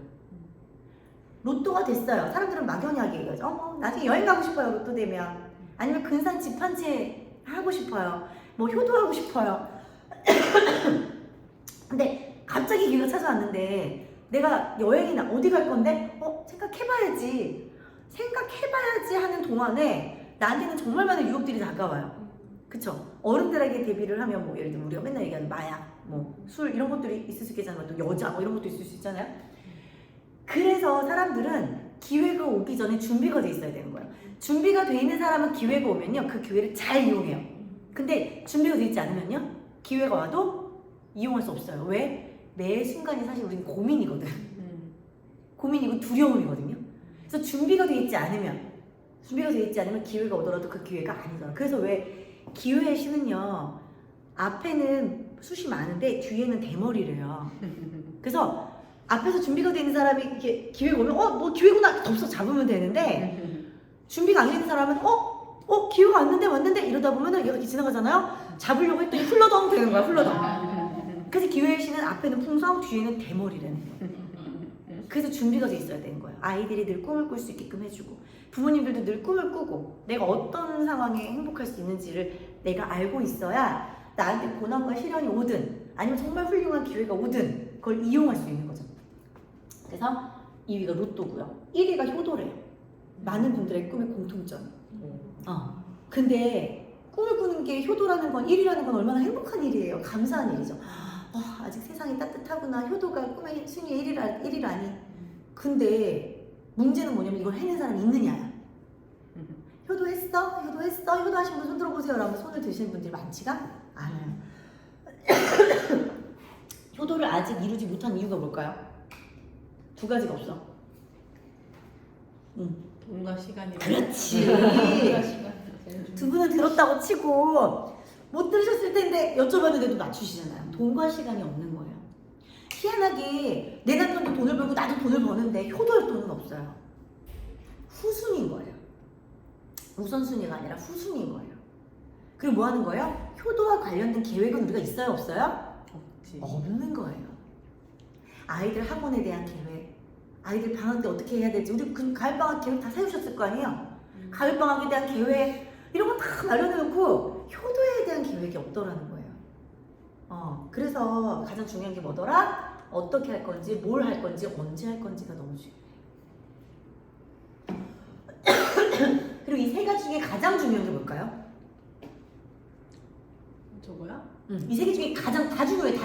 로또가 됐어요. 사람들은 막연하게 얘기하죠. 나중에 여행 가고 싶어요, 로또 되면. 아니면 근산 집 한 채 하고 싶어요. 뭐 효도하고 싶어요. 근데 갑자기 기회가 찾아왔는데 내가 여행이나 어디 갈 건데 생각해봐야지 하는 동안에 나한테는 정말 많은 유혹들이 다가와요. 그쵸? 어른들에게 대비를 하면 뭐 예를 들면 우리가 맨날 얘기하는 마약, 뭐 술 이런 것들이 있을 수 있겠잖아요. 또 여자 뭐 이런 것도 있을 수 있잖아요. 그래서 사람들은 기회가 오기 전에 준비가 돼 있어야 되는 거예요. 준비가 돼 있는 사람은 기회가 오면요, 그 기회를 잘 이용해요. 근데 준비가 돼 있지 않으면요, 기회가 와도 이용할 수 없어요. 왜? 매 순간이 사실 우리는 고민이거든. 고민이고 두려움이거든요. 그래서 준비가 돼 있지 않으면 기회가 오더라도 그 기회가 아니더라. 그래서 왜 기회의 신은요, 앞에는 숱이 많은데 뒤에는 대머리래요. 그래서 앞에서 준비가 돼 있는 사람이 이렇게 기회가 오면 뭐 기회구나 덥석 잡으면 되는데 준비가 안 돼 있는 사람은 기회가 왔는데 이러다 보면은 이렇게 지나가잖아요. 잡으려고 했더니 훌러덩 되는 거야. 훌러덩. 그래서 기회의 신은 앞에는 풍성, 뒤에는 대머리라는 거예요. 그래서 준비가 돼 있어야 되는 거예요. 아이들이 늘 꿈을 꿀 수 있게끔 해주고, 부모님들도 늘 꿈을 꾸고, 내가 어떤 상황에 행복할 수 있는지를 내가 알고 있어야 나한테 고난과 시련이 오든 아니면 정말 훌륭한 기회가 오든 그걸 이용할 수 있는 거죠. 그래서 2위가 로또고요. 1위가 효도래요. 많은 분들의 꿈의 공통점. 근데 꿈을 꾸는 게 효도라는 건, 1위라는 건 얼마나 행복한 일이에요. 감사한 일이죠. 아직 세상이 따뜻하구나. 효도가 꿈의 순위의 1위라니. 근데 문제는 뭐냐면 이걸 해낸 사람이 있느냐야. 효도했어? 효도하신 분 손 들어보세요. 라고 손을 드시는 분들이 많지가 않아요. 효도를 아직 이루지 못한 이유가 뭘까요? 두 가지가 없어. 돈과 시간이. 그렇지. 두 분은 들었다고 치고 못 들으셨을 텐데 여쭤봤는데도 맞추시잖아요. 돈과 시간이 없는 거예요. 희한하게 내 남편도 돈을 벌고 나도 돈을 버는데 효도할 돈은 없어요. 후순위인 거예요. 우선순위가 아니라 후순위인 거예요. 그리고 뭐 하는 거예요? 효도와 관련된 계획은 우리가 있어요, 없어요? 없지. 없는 거예요. 아이들 학원에 대한 계획, 아이들 방학 때 어떻게 해야 될지, 우리 그 가을방학 계획 다 세우셨을 거 아니에요? 가을방학에 대한 계획, 이런 거 다 마련해놓고 효도에 대한 계획이 없더라는 거예요. 그래서 가장 중요한 게 뭐더라? 어떻게 할 건지, 뭘 할 건지, 언제 할 건지가 너무 중요해요. 그리고 이 세 가지 중에 가장 중요한 게 뭘까요? 저거야? 이 세 개 중에 가장 다 중요해.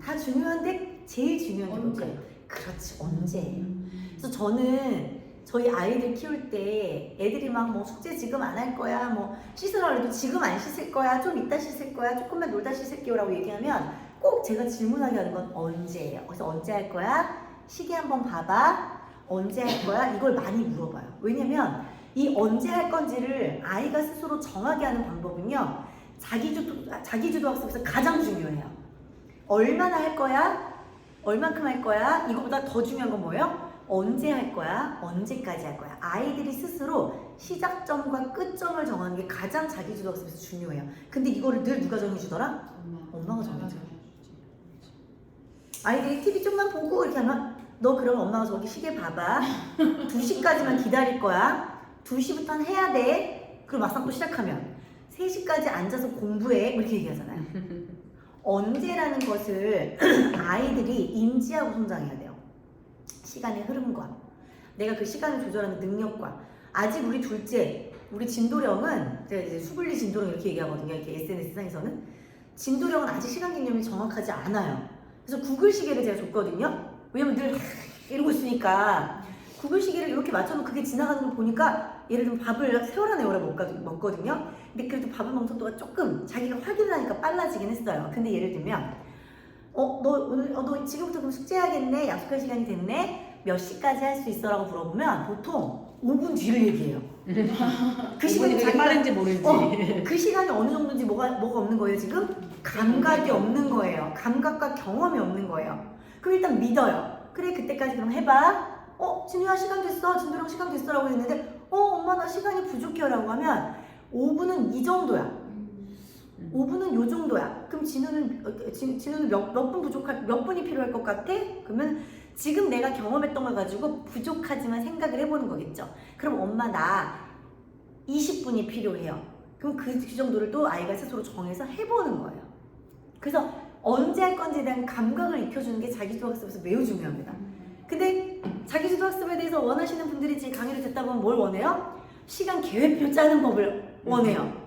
다 중요한데 제일 중요한 게 언제? 뭘까요? 그렇지, 언제예요. 그래서 저는 저희 아이들 키울 때 애들이 막 뭐 숙제 지금 안 할 거야, 뭐 씻으라 그래도 지금 안 씻을 거야, 좀 이따 씻을 거야, 조금만 놀다 씻을게요 라고 얘기하면 꼭 제가 질문하게 하는 건 언제예요? 그래서 언제 할 거야? 시계 한번 봐봐. 언제 할 거야? 이걸 많이 물어봐요. 왜냐면 이 언제 할 건지를 아이가 스스로 정하게 하는 방법은요, 자기주도 학습에서 가장 중요해요. 얼마나 할 거야? 얼만큼 할 거야? 이거보다 더 중요한 건 뭐예요? 언제 할 거야? 언제까지 할 거야? 아이들이 스스로 시작점과 끝점을 정하는 게 가장 자기주도 학습에서 중요해요. 근데 이거를 늘 누가 정해주더라? 엄마가 정해줘. 아이들이 TV 좀만 보고 이렇게 하면 너 그럼 엄마가 저기 시계 봐봐. 2시까지만 기다릴 거야. 2시부터는 해야 돼. 그리고 막상 또 시작하면 3시까지 앉아서 공부해. 이렇게 얘기하잖아요. 언제라는 것을 아이들이 인지하고 성장해야 돼요. 시간의 흐름과 내가 그 시간을 조절하는 능력과. 아직 우리 둘째, 우리 진도령은 제가 이제 수블리 진도령 이렇게 얘기하거든요. 이렇게 SNS상에서는 진도령은 아직 시간 개념이 정확하지 않아요. 그래서 구글 시계를 제가 줬거든요. 왜냐면 늘 이러고 있으니까 구글 시계를 이렇게 맞춰놓고 그게 지나가는 걸 보니까 예를 들면 밥을 세월아 내월아 먹거든요. 근데 그래도 밥을 먹는 속도가 조금 자기가 확인을 하니까 빨라지긴 했어요. 근데 예를 들면 너 지금부터 그럼 숙제해야겠네. 약속할 시간이 됐네. 몇 시까지 할 수 있어? 라고 물어보면 보통 5분 뒤를 얘기해요. 그 시간이 되게 빠른지 모르지. 그 시간이 어느 정도인지 뭐가 없는 거예요 지금? 감각이 없는 거예요. 감각과 경험이 없는 거예요. 그럼 일단 믿어요. 그래 그때까지 그럼 해봐. 진우야 시간 됐어. 진도령 시간 됐어 라고 했는데 엄마 나 시간이 부족해요 라고 하면 5분은 이 정도야. 5분은 요 정도야. 그럼 진우는 몇 분 몇 분이 필요할 것 같아? 그러면 지금 내가 경험했던 걸 가지고 부족하지만 생각을 해보는 거겠죠. 그럼 엄마 나 20분이 필요해요. 그럼 그 정도를 또 아이가 스스로 정해서 해보는 거예요. 그래서 언제 할 건지에 대한 감각을 익혀주는 게 자기주도 학습에서 매우 중요합니다. 근데 자기주도 학습에 대해서 원하시는 분들이 제 강의를 듣다 보면 뭘 원해요? 시간 계획표 짜는 법을 원해요.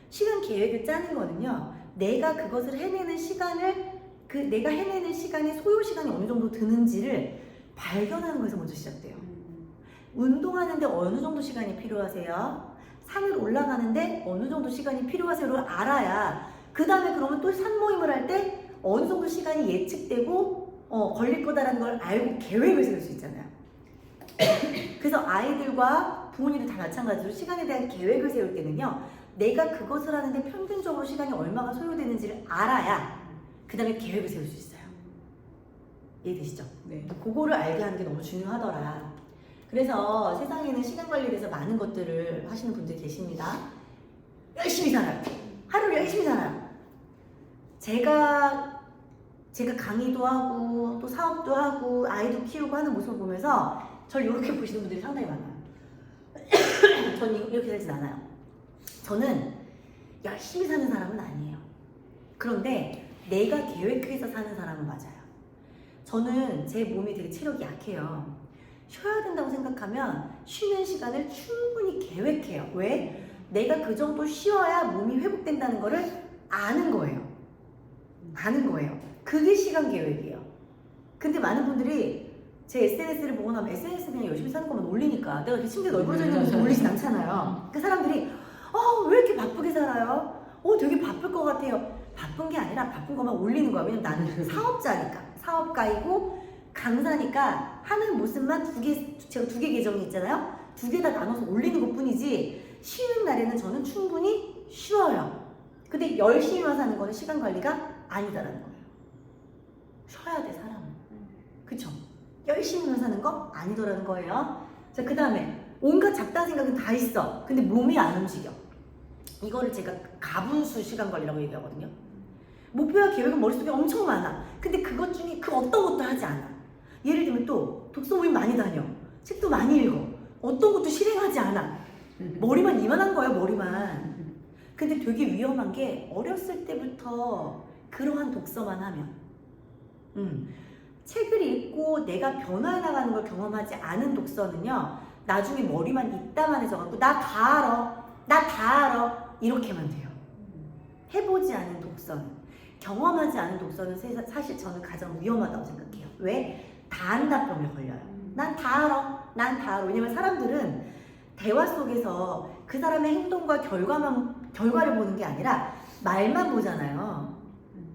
시간 계획을 짜는 거는요, 내가 그것을 해내는 시간을 내가 해내는 시간의 소요 시간이 어느 정도 드는지를 발견하는 거에서 먼저 시작돼요. 운동하는데 어느 정도 시간이 필요하세요? 산을 올라가는데 어느 정도 시간이 필요하세요를 알아야 그 다음에 그러면 또 산 모임을 할 때 어느 정도 시간이 예측되고 걸릴 거다라는 걸 알고 계획을 세울 수 있잖아요. 그래서 아이들과 부모님들 다 마찬가지로 시간에 대한 계획을 세울 때는요, 내가 그것을 하는데 평균적으로 시간이 얼마가 소요되는지를 알아야 그 다음에 계획을 세울 수 있어요. 이해되시죠? 네. 그거를 알게 하는 게 너무 중요하더라. 그래서 세상에는 시간 관리에 대해서 많은 것들을 하시는 분들이 계십니다. 열심히 살아요. 하루를 열심히 살아요. 제가 강의도 하고 또 사업도 하고 아이도 키우고 하는 모습을 보면서 저를 이렇게 보시는 분들이 상당히 많아요. 저는 이렇게 살진 않아요. 저는 열심히 사는 사람은 아니에요. 그런데 내가 계획해서 사는 사람은 맞아요. 저는 제 몸이 되게 체력이 약해요. 쉬어야 된다고 생각하면 쉬는 시간을 충분히 계획해요. 왜? 내가 그 정도 쉬어야 몸이 회복된다는 거를 아는 거예요. 그게 시간 계획이에요. 근데 많은 분들이 제 SNS를 보고 나면 SNS 그냥 열심히 사는 것만 올리니까 내가 이렇게 침대에 널브러져 있는 모습 올리진 않잖아요. 그 사람들이 왜 이렇게 바쁘게 살아요? 되게 바쁠 것 같아요. 바쁜 게 아니라 바쁜 것만 올리는 거야. 왜냐면 나는 사업가이고 강사니까 하는 모습만 제가 두 개 계정이 있잖아요. 두 개 다 나눠서 올리는 것 뿐이지 쉬는 날에는 저는 충분히 쉬어요. 근데 열심히만 사는 거는 시간 관리가 아니다라는 거예요. 쉬어야 돼 사람은. 그쵸? 열심히만 사는 거 아니더라는 거예요. 자, 그 다음에 온갖 잡다한 생각은 다 있어. 근데 몸이 안 움직여. 이거를 제가 가분수 시간 관리라고 얘기하거든요. 목표와 계획은 머릿속에 엄청 많아. 근데 그것 중에 그 어떤 것도 하지 않아. 예를 들면 또 독서 모임 많이 다녀. 책도 많이 읽어. 어떤 것도 실행하지 않아. 머리만 이만한 거야, 머리만. 근데 되게 위험한 게 어렸을 때부터 그러한 독서만 하면 책을 읽고 내가 변화해 나가는 걸 경험하지 않은 독서는요, 나중에 머리만 이따만 해져갖고 나 다 알아 이렇게만 돼요. 해보지 않은 독서는, 경험하지 않은 독서는 사실 저는 가장 위험하다고 생각해요. 왜? 다 안다병에 걸려요. 난 다 알아. 난 다 알아. 왜냐면 사람들은 대화 속에서 그 사람의 행동과 결과를 보는 게 아니라 말만 보잖아요.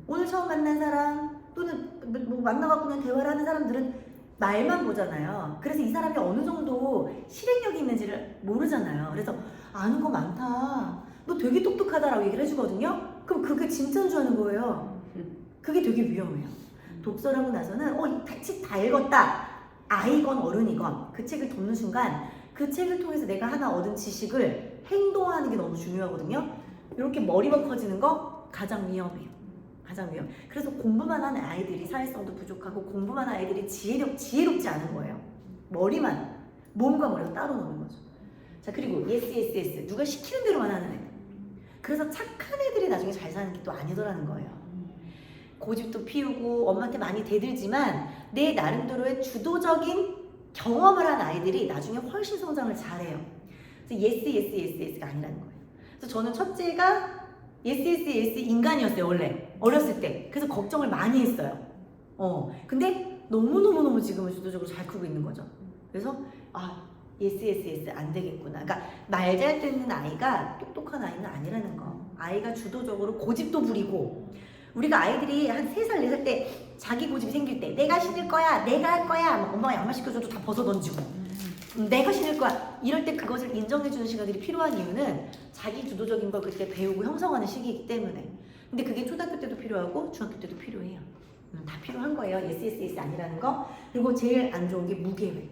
오늘 처음 만난 사람 또는 뭐 만나갖고 그냥 대화를 하는 사람들은 말만 보잖아요. 그래서 이 사람이 어느 정도 실행력이 있는지를 모르잖아요. 그래서 아는 거 많다. 너 되게 똑똑하다라고 얘기를 해주거든요. 그럼 그게 진짜인 줄 아는 거예요. 그게 되게 위험해요. 독서를 하고 나서는 이 책 다 읽었다. 아이건 어른이건 그 책을 돕는 순간 그 책을 통해서 내가 하나 얻은 지식을 행동하는 게 너무 중요하거든요. 이렇게 머리만 커지는 거 가장 위험해요. 가장 위험. 그래서 공부만 하는 아이들이 사회성도 부족하고 공부만 하는 아이들이 지혜롭지 않은 거예요. 머리만, 몸과 머리가 따로 노는 거죠. 자, 그리고 yes. 누가 시키는 대로만 하는 애. 그래서 착한 애들이 나중에 잘 사는 게 또 아니더라는 거예요. 고집도 피우고 엄마한테 많이 대들지만 내 나름대로의 주도적인 경험을 한 아이들이 나중에 훨씬 성장을 잘해요. 그래서 yes가 아니라는 거예요. 그래서 저는 첫째가 yes 인간이었어요. 원래 어렸을 때. 그래서 걱정을 많이 했어요. 근데 너무 지금은 주도적으로 잘 크고 있는 거죠. 그래서 yes 안 되겠구나. 그러니까 말 잘 듣는 아이가 똑똑한 아이는 아니라는 거. 아이가 주도적으로 고집도 부리고, 우리가 아이들이 한 3살, 4살 때 자기 고집이 생길 때 내가 신을 거야, 내가 할 거야, 막 엄마가 양말 시켜줘도 다 벗어 던지고 내가 신을 거야, 이럴 때 그것을 인정해주는 시간들이 필요한 이유는 자기 주도적인 걸 그때 배우고 형성하는 시기이기 때문에. 근데 그게 초등학교 때도 필요하고 중학교 때도 필요해요. 다 필요한 거예요. yes 아니라는 거. 그리고 제일 안 좋은 게 무계획.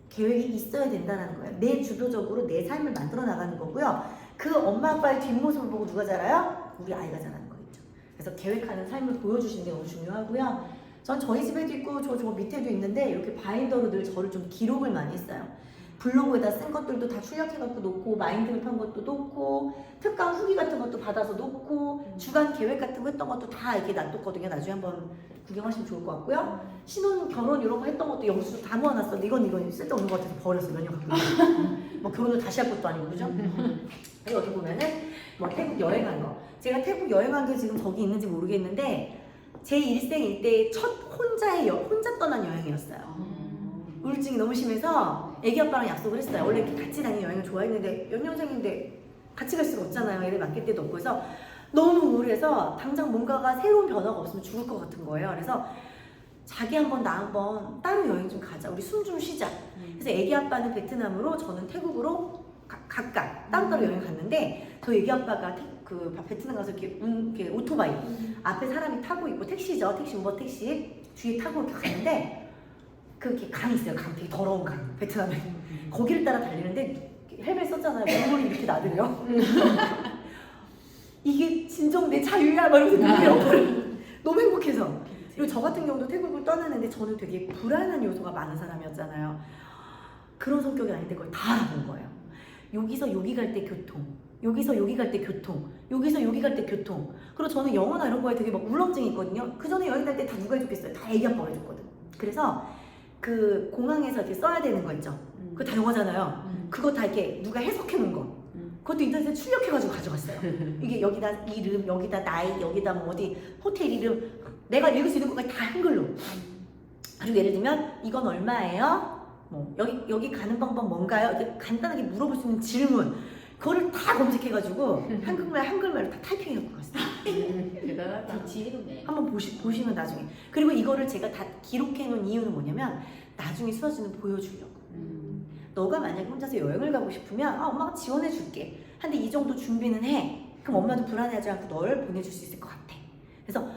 계획이 있어야 된다는 거예요. 내 주도적으로 내 삶을 만들어 나가는 거고요. 그 엄마 아빠의 뒷모습을 보고 누가 자라요? 우리 아이가 자라는 거겠죠. 그래서 계획하는 삶을 보여주시는 게 너무 중요하고요. 전 저희 집에도 있고 저 밑에도 있는데 이렇게 바인더로 늘 저를 좀 기록을 많이 했어요. 블로그에다 쓴 것들도 다 출력해갖고 놓고, 마인드맵 한 것도 놓고, 특강 후기 같은 것도 받아서 놓고, 주간 계획 같은 거 했던 것도 다 이렇게 놔뒀거든요. 나중에 한번 구경하시면 좋을 것 같고요. 신혼, 결혼 이런 거 했던 것도 영수증 다 모아놨어. 이건 쓸데없는 것 같아서 버렸어. 몇 년 갖고 있는. 뭐 결혼을 다시 할 것도 아니고, 그죠? 여기 보면은 뭐 태국 여행한 거. 제가 태국 여행한 게 지금 저기 있는지 모르겠는데 제 일생 일대의 첫 혼자 떠난 여행이었어요. 우울증이 너무 심해서 애기 아빠랑 약속을 했어요. 원래 이렇게 같이 다니는 여행을 좋아했는데 연년생인데 같이 갈 수가 없잖아요. 애를 맡길 데도 없고. 그래서 너무 우울해서 당장 뭔가가 새로운 변화가 없으면 죽을 것 같은 거예요. 그래서 자기 한번 나 한번 따로 여행 좀 가자. 우리 숨 좀 쉬자. 그래서 애기 아빠는 베트남으로 저는 태국으로 각각 따로따로 여행 갔는데 저 애기 아빠가 베트남 가서 이렇게 오토바이 앞에 사람이 타고 있고 택시죠. 우버 택시 뒤에 타고 이렇게 가는데 그렇게 강이 있어요. 강 되게 더러운 강 베트남에 거기를 따라 달리는데 헬멧 썼잖아요. 눈물이 이렇게 나더래요. 이게 진정 내 자유야 막 이러면서 눈물이 너무 행복해서. 그리고 저 같은 경우도 태국을 떠나는데 저는 되게 불안한 요소가 많은 사람이었잖아요. 그런 성격이 아닌데 그걸 다 알아본 거예요. 여기서 여기 갈 때 교통, 여기서 여기 갈 때 교통, 여기서 여기 갈 때 교통. 그리고 저는 영어나 이런 거에 되게 막 울렁증이 있거든요. 그 전에 여행 갈 때 다 누가 해줬겠어요? 다 애기 아빠가 해줬거든. 그래서 그 공항에서 이렇게 써야 되는 거 있죠. 그거 다 영어잖아요. 그거 다 이렇게 누가 해석해 놓은 거. 그것도 인터넷에 출력해가지고 가져갔어요. 이게 여기다 이름, 여기다 나이, 여기다 뭐 어디 호텔 이름, 내가 읽을 수 있는 것까지 다 한글로. 그리고 예를 들면 이건 얼마예요? 뭐 여기 가는 방법 뭔가요? 이렇게 간단하게 물어볼 수 있는 질문. 그거를 다 검색해가지고 한글말로 다 타이핑해갖고 갔어요. 대단하다. 지혜롭네. 한번 보시면 나중에. 그리고 이거를 제가 다 기록해놓은 이유는 뭐냐면 나중에 수아씨는 보여주려고. 너가 만약에 혼자서 여행을 가고 싶으면 엄마가 지원해줄게. 근데 이 정도 준비는 해. 그럼 엄마도 불안해하지 않고 널 보내줄 수 있을 것 같아. 그래서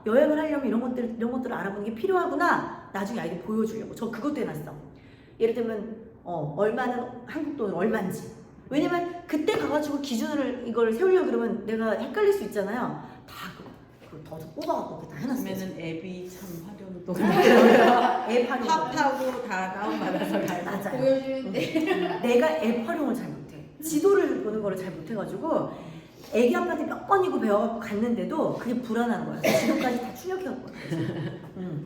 여행을 하려면 이런 것들을 알아보는 게 필요하구나. 나중에 아이들 보여주려고. 저 그것도 해놨어. 예를 들면 얼마는 한국 돈은 얼마인지. 왜냐면 그때 가가지고 기준을 이걸 세우려고 그러면 내가 헷갈릴 수 있잖아요. 다 그거 더 뽑아갖고 다 해놨어요. 그러면은 앱이 참 활용도 앱 활용. 팝하고 다 다운받아서 가요. 맞아요. 보여주는데 내가 앱 활용을 잘 못해. 지도를 보는 거를 잘 못해가지고 애기 아빠한테 몇 번이고 배워갖고 갔는데도 그게 불안한 거야. 지도까지 다 출력해갖고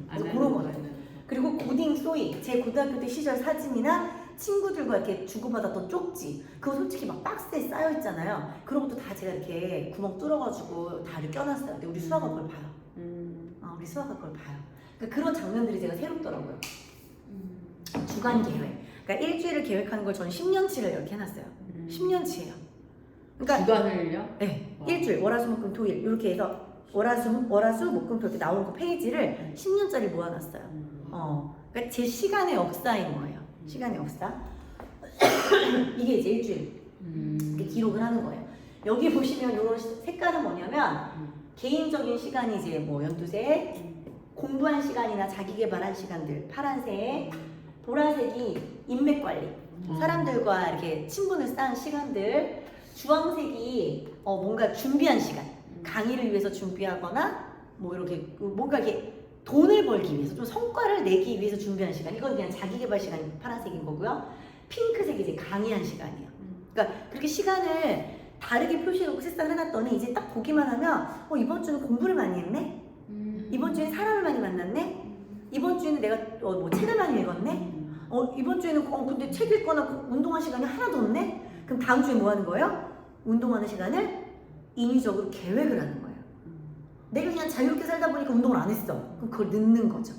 그래서 그런 거예요. 그리고 고딩 소이, 제 고등학교 때 시절 사진이나 친구들과 이렇게 주고받았던 쪽지, 그거 솔직히 막 박스에 쌓여 있잖아요. 그런 것도 다 제가 이렇게 구멍 뚫어가지고 다 이렇게 껴놨어요. 근데 우리 수아가 그걸 봐요. 우리 수아가 그걸 봐요. 그러니까 그런 장면들이 제가 새롭더라고요. 주간 계획. 그러니까 일주일을 계획하는 걸 저는 10년치를 이렇게 해놨어요. 10년치예요. 그러니까 주간을요? 네, 와. 일주일 월화수목금 토일 이렇게 해서 월화수목금 이렇게 나오는 그 페이지를 10년짜리 모아놨어요. 그러니까 제 시간의 역사인 거예요. 시간의 역사. 이게 이제 일주일 이렇게 기록을 하는 거예요. 여기 보시면 이런 색깔은 뭐냐면 개인적인 시간이 이제 뭐 연두색, 공부한 시간이나 자기 개발한 시간들, 파란색, 보라색이 인맥 관리, 사람들과 이렇게 친분을 쌓은 시간들, 주황색이 뭔가 준비한 시간, 강의를 위해서 준비하거나 뭐 이렇게 뭔가 이렇게 돈을 벌기 위해서 좀 성과를 내기 위해서 준비한 시간, 이건 그냥 자기 개발 시간이 파란색인 거고요. 핑크색이 이제 강의한 시간이에요. 그러니까 그렇게 시간을 다르게 표시해놓고 색상을 해놨더니 이제 딱 보기만 하면 이번 주는 공부를 많이 했네? 이번 주엔 사람을 많이 만났네? 이번 주에는 내가 뭐 책을 많이 읽었네? 이번 주에는 근데 책 읽거나 운동할 시간이 하나도 없네? 그럼 다음 주에 뭐 하는 거예요? 운동하는 시간을 인위적으로 계획을 하는 거예요. 내가 그냥 자유롭게 살다 보니까 운동을 안 했어. 그럼 그걸 넣는 거죠.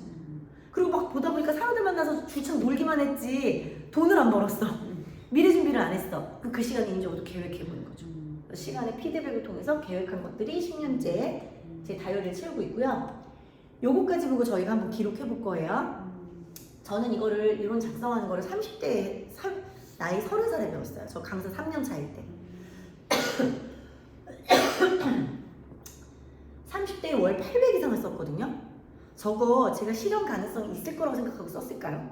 그리고 막 보다 보니까 사람들 만나서 주창 놀기만 했지 돈을 안 벌었어. 미래 준비를 안 했어. 그럼 그 시간을 인위적으로 계획해보는 거죠. 시간의 피드백을 통해서 계획한 것들이 10년째 제 다이어리를 채우고 있고요. 요거까지 보고 저희가 한번 기록해 볼 거예요. 저는 이거를 이론 작성하는 거를 30대에 나이 30살에 배웠어요. 저 강사 3년 차일 때. 30대에 월 800 이상을 썼거든요. 저거 제가 실현 가능성이 있을 거라고 생각하고 썼을까요?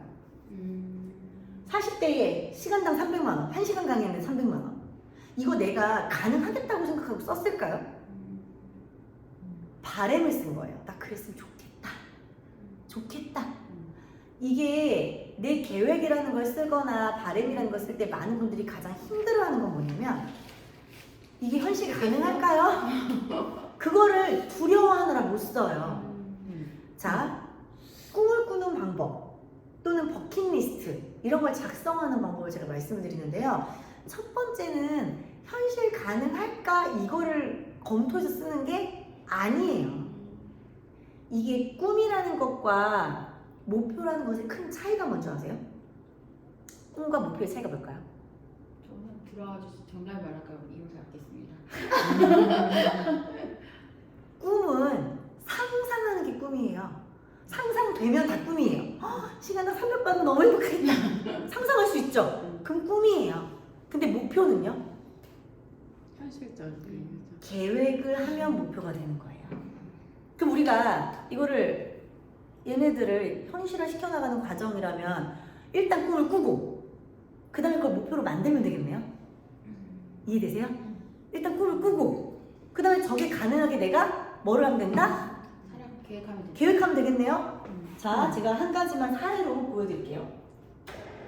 40대에 시간당 300만 원, 1시간 강의하는데 300만 원. 이거 내가 가능하겠다고 생각하고 썼을까요? 바램을 쓴 거예요. 나 그랬으면 좋겠다. 좋겠다. 이게 내 계획이라는 걸 쓰거나 바램이라는 걸 쓸 때 많은 분들이 가장 힘들어하는 건 뭐냐면 이게 현실 가능할까요? 그거를 두려워하느라 못 써요. 자, 꿈을 꾸는 방법 또는 버킷리스트 이런 걸 작성하는 방법을 제가 말씀을 드리는데요. 첫 번째는 현실 가능할까 이거를 검토해서 쓰는 게 아니에요. 이게 꿈이라는 것과 목표라는 것의 큰 차이가 뭔지 아세요? 꿈과 목표의 차이가 뭘까요? 저는 들어와주셔서 정답 말할까요? 이유를 갖겠습니다. 꿈은 상상하는 게 꿈이에요. 상상되면 다 꿈이에요. 시간당 300만 너무 행복하겠다. 상상할 수 있죠? 그럼 꿈이에요. 근데 목표는요? 현실적인. 계획을 하면 목표가 되는 거예요. 그럼 우리가 이거를 얘네들을 현실화 시켜나가는 과정이라면 일단 꿈을 꾸고 그 다음에 그걸 목표로 만들면 되겠네요. 이해되세요? 일단 꿈을 꾸고 그 다음에 저게 가능하게 내가 뭐를 하면 된다? 계획하면 되죠. 계획하면 되겠네요. 자, 제가 한 가지만 사례로 보여드릴게요.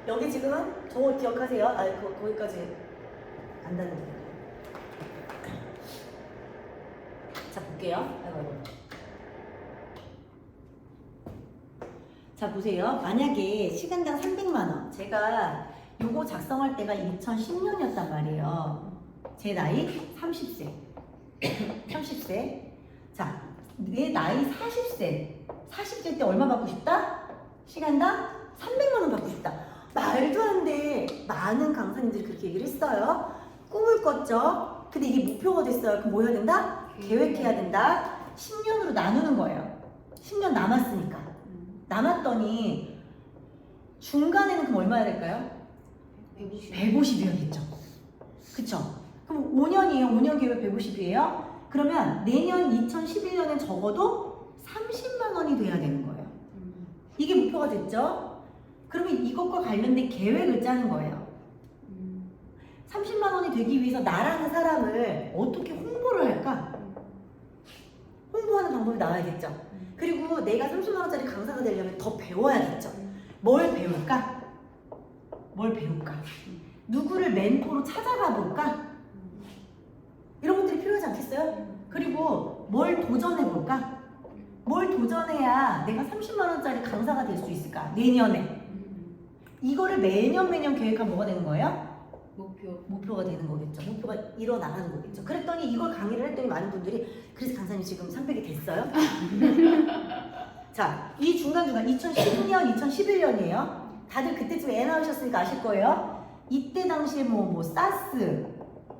여기 지금 저거 기억하세요? 거기까지 안 닿는데. 자, 볼게요. 자, 보세요. 만약에 시간당 300만 원. 제가 요거 작성할 때가 2010년이었단 말이에요. 제 나이 30세. 30세. 자, 내 나이 40세. 40세 때 얼마 받고 싶다? 시간당 300만 원 받고 싶다. 말도 안 돼. 많은 강사님들이 그렇게 얘기를 했어요. 꿈을 꿨죠. 근데 이게 목표가 됐어요. 그럼 뭐 해야 된다? 계획해야 된다. 10년으로 나누는 거예요. 10년 남았으니까. 남았더니 중간에는 그럼 얼마 해야 될까요? 150이어야겠죠. 그쵸? 그럼 5년이에요. 5년 계획 150이에요. 그러면 내년 2011년엔 적어도 30만 원이 돼야 되는 거예요. 이게 목표가 됐죠? 그러면 이것과 관련된 계획을 짜는 거예요. 30만 원이 되기 위해서 나라는 사람을 어떻게 홍보를 할까? 홍보하는 방법이 나와야겠죠. 그리고 내가 30만 원짜리 강사가 되려면 더 배워야겠죠. 뭘 배울까? 뭘 배울까? 누구를 멘토로 찾아가 볼까? 이런 것들이 필요하지 않겠어요? 그리고 뭘 도전해 볼까? 뭘 도전해야 내가 30만 원짜리 강사가 될 수 있을까? 내년에. 이거를 매년 계획하면 뭐가 되는 거예요? 목표가 되는 거겠죠. 목표가 일어나가는 거겠죠. 그랬더니 이걸 강의를 했더니 많은 분들이 그래서 강사님 지금 300이 됐어요? 자, 이 중간중간 2010년, 2011년이에요. 다들 그때쯤 애 낳으셨으니까 아실 거예요. 이때 당시에 뭐 사스,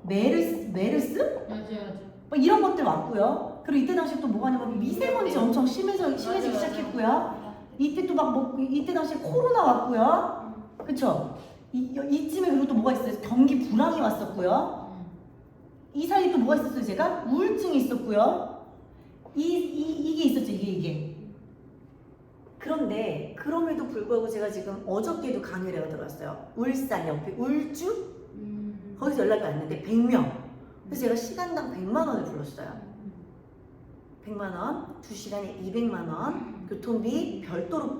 메르스? 맞아요. 뭐 이런 것들 왔고요. 그리고 이때 당시에 또 뭐가 있냐면 미세먼지 엄청 심해지기 맞아. 시작했고요. 이때 또 막 뭐 이때 당시에 코로나 왔고요. 그쵸? 이쯤에 그리고 또 뭐가 있어요? 경기 불황이 왔었고요. 이 사이에 또 뭐가 있었어요? 제가 우울증이 있었고요. 이게 있었죠. 이게. 그런데 그럼에도 불구하고 제가 지금 어저께도 강의를 들어왔어요. 울산 옆에 울주? 거기서 연락이 왔는데 100명. 그래서 제가 시간당 100만 원을 불렀어요. 100만 원, 2시간에 200만 원, 교통비 별도로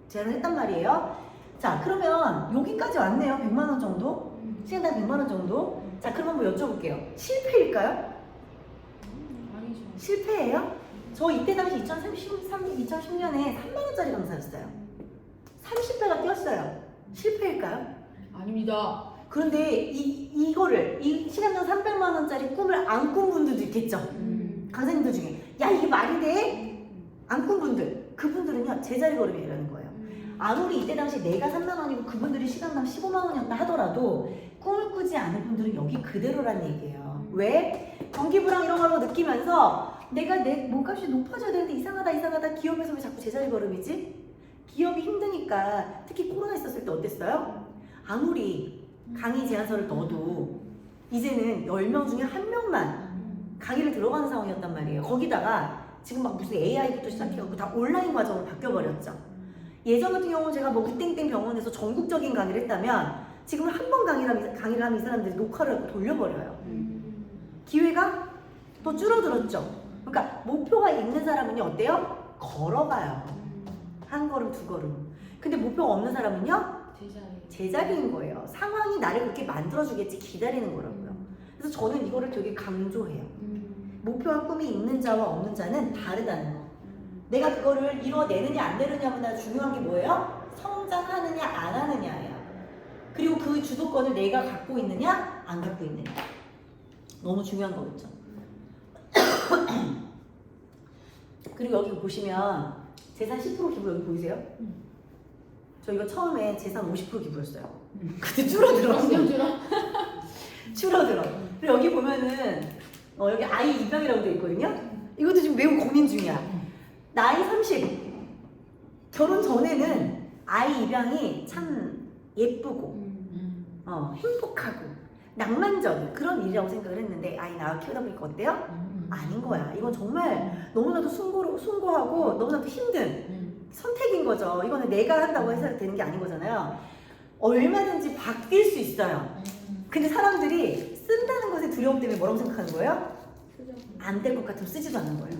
제안을 했단 말이에요. 자, 그러면 여기까지 왔네요. 100만 원 정도? 시간당 100만 원 정도? 자, 그럼 한번 여쭤볼게요. 실패일까요? 아니죠. 실패예요? 저 이때 당시 2010년에 3만 원짜리 강사였어요. 30배가 뛰었어요. 실패일까요? 아닙니다. 그런데 이거를 이 시간당 300만 원짜리 꿈을 안 꾼 분들도 있겠죠. 강사님들 중에 야 이게 말이 돼? 안 꾼 분들 그분들은요 제자리 걸음이라는 거예요. 아무리 이때 당시 내가 3만 원이고 그분들이 시간당 15만 원이었다 하더라도 꿈을 꾸지 않은 분들은 여기 그대로란 얘기예요. 왜? 경기 불황 이런 걸 느끼면서 내가 내 몸값이 높아져야 되는데 이상하다 기업에서 왜 자꾸 제자리 걸음이지? 기업이 힘드니까 특히 코로나 있었을 때 어땠어요? 아무리 강의 제안서를 넣어도 이제는 10명 중에 1명만 강의를 들어가는 상황이었단 말이에요. 거기다가 지금 막 무슨 AI부터 시작해갖고 다 온라인 과정으로 바뀌어버렸죠. 예전 같은 경우는 제가 뭐 그땡땡 병원에서 전국적인 강의를 했다면 지금은 한 번 강의를 하면 이 사람들이 녹화를 하고 돌려버려요. 기회가 더 줄어들었죠. 그러니까 목표가 있는 사람은요 어때요? 걸어가요. 한 걸음 두 걸음. 근데 목표가 없는 사람은요 제자리인 거예요. 상황이 나를 그렇게 만들어주겠지 기다리는 거라고요. 그래서 저는 이거를 되게 강조해요. 목표와 꿈이 있는 자와 없는 자는 다르다는 거. 내가 그거를 이뤄내느냐 안 내느냐보다 중요한 게 뭐예요? 성장하느냐 안 하느냐예요. 그리고 그 주도권을 내가 갖고 있느냐 안 갖고 있느냐. 너무 중요한 거겠죠. 그리고 여기 보시면 재산 10% 기부 여기 보이세요? 저 이거 처음에 재산 50% 기부였어요. 근데 줄어들어. 그리고 여기 보면은 여기 아이 입양이라고 돼 있거든요. 이것도 지금 매우 고민 중이야. 나이 30. 결혼 전에는 아이 입양이 참 예쁘고 행복하고 낭만적인 그런 일이라고 생각을 했는데 아이 낳아 키우다 보니까 어때요? 아닌 거야. 이건 정말 너무나도 숭고하고 너무나도 힘든 선택인 거죠. 이거는 내가 한다고 해서 되는 게 아닌 거잖아요. 얼마든지 바뀔 수 있어요. 근데 사람들이 쓴다는 것에 두려움 때문에 뭐라고 생각하는 거예요? 안 될 것 같으면 쓰지도 않는 거예요.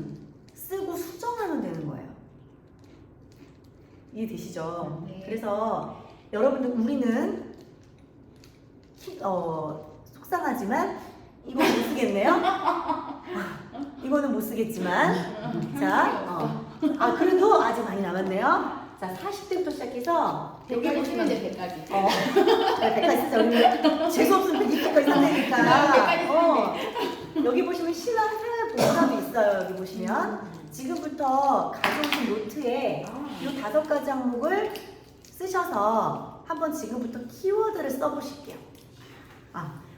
쓰고 수정하면 되는 거예요. 이해되시죠? 네. 그래서 여러분들 우리는 속상하지만 이거 못 쓰겠네요. 이거는 못 쓰겠지만 자, 그래도 아직 많이 남았네요. 자, 40대부터 시작해서 여기 보시면 100까지. 100까지 쓰죠. 우리 재수없으면 100까지 산다니까. 여기 보시면 신앙 생활 보호자도 있어요. 여기 보시면 지금부터 가져오신 노트에 이 5가지 항목을 쓰셔서 한번 지금부터 키워드를 써보실게요.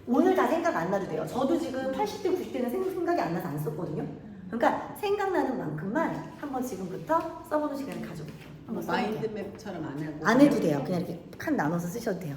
오늘 다 생각 안 나도 돼요. 저도 지금 80대, 90대는 생각이 안 나서 안 썼거든요. 그러니까 생각나는 만큼만 한번 지금부터 써보는 시간을 가져볼게요. 한번 써볼게요. 마인드맵처럼 안 하고 안 해도 돼요. 그냥 이렇게 칸 나눠서 쓰셔도 돼요.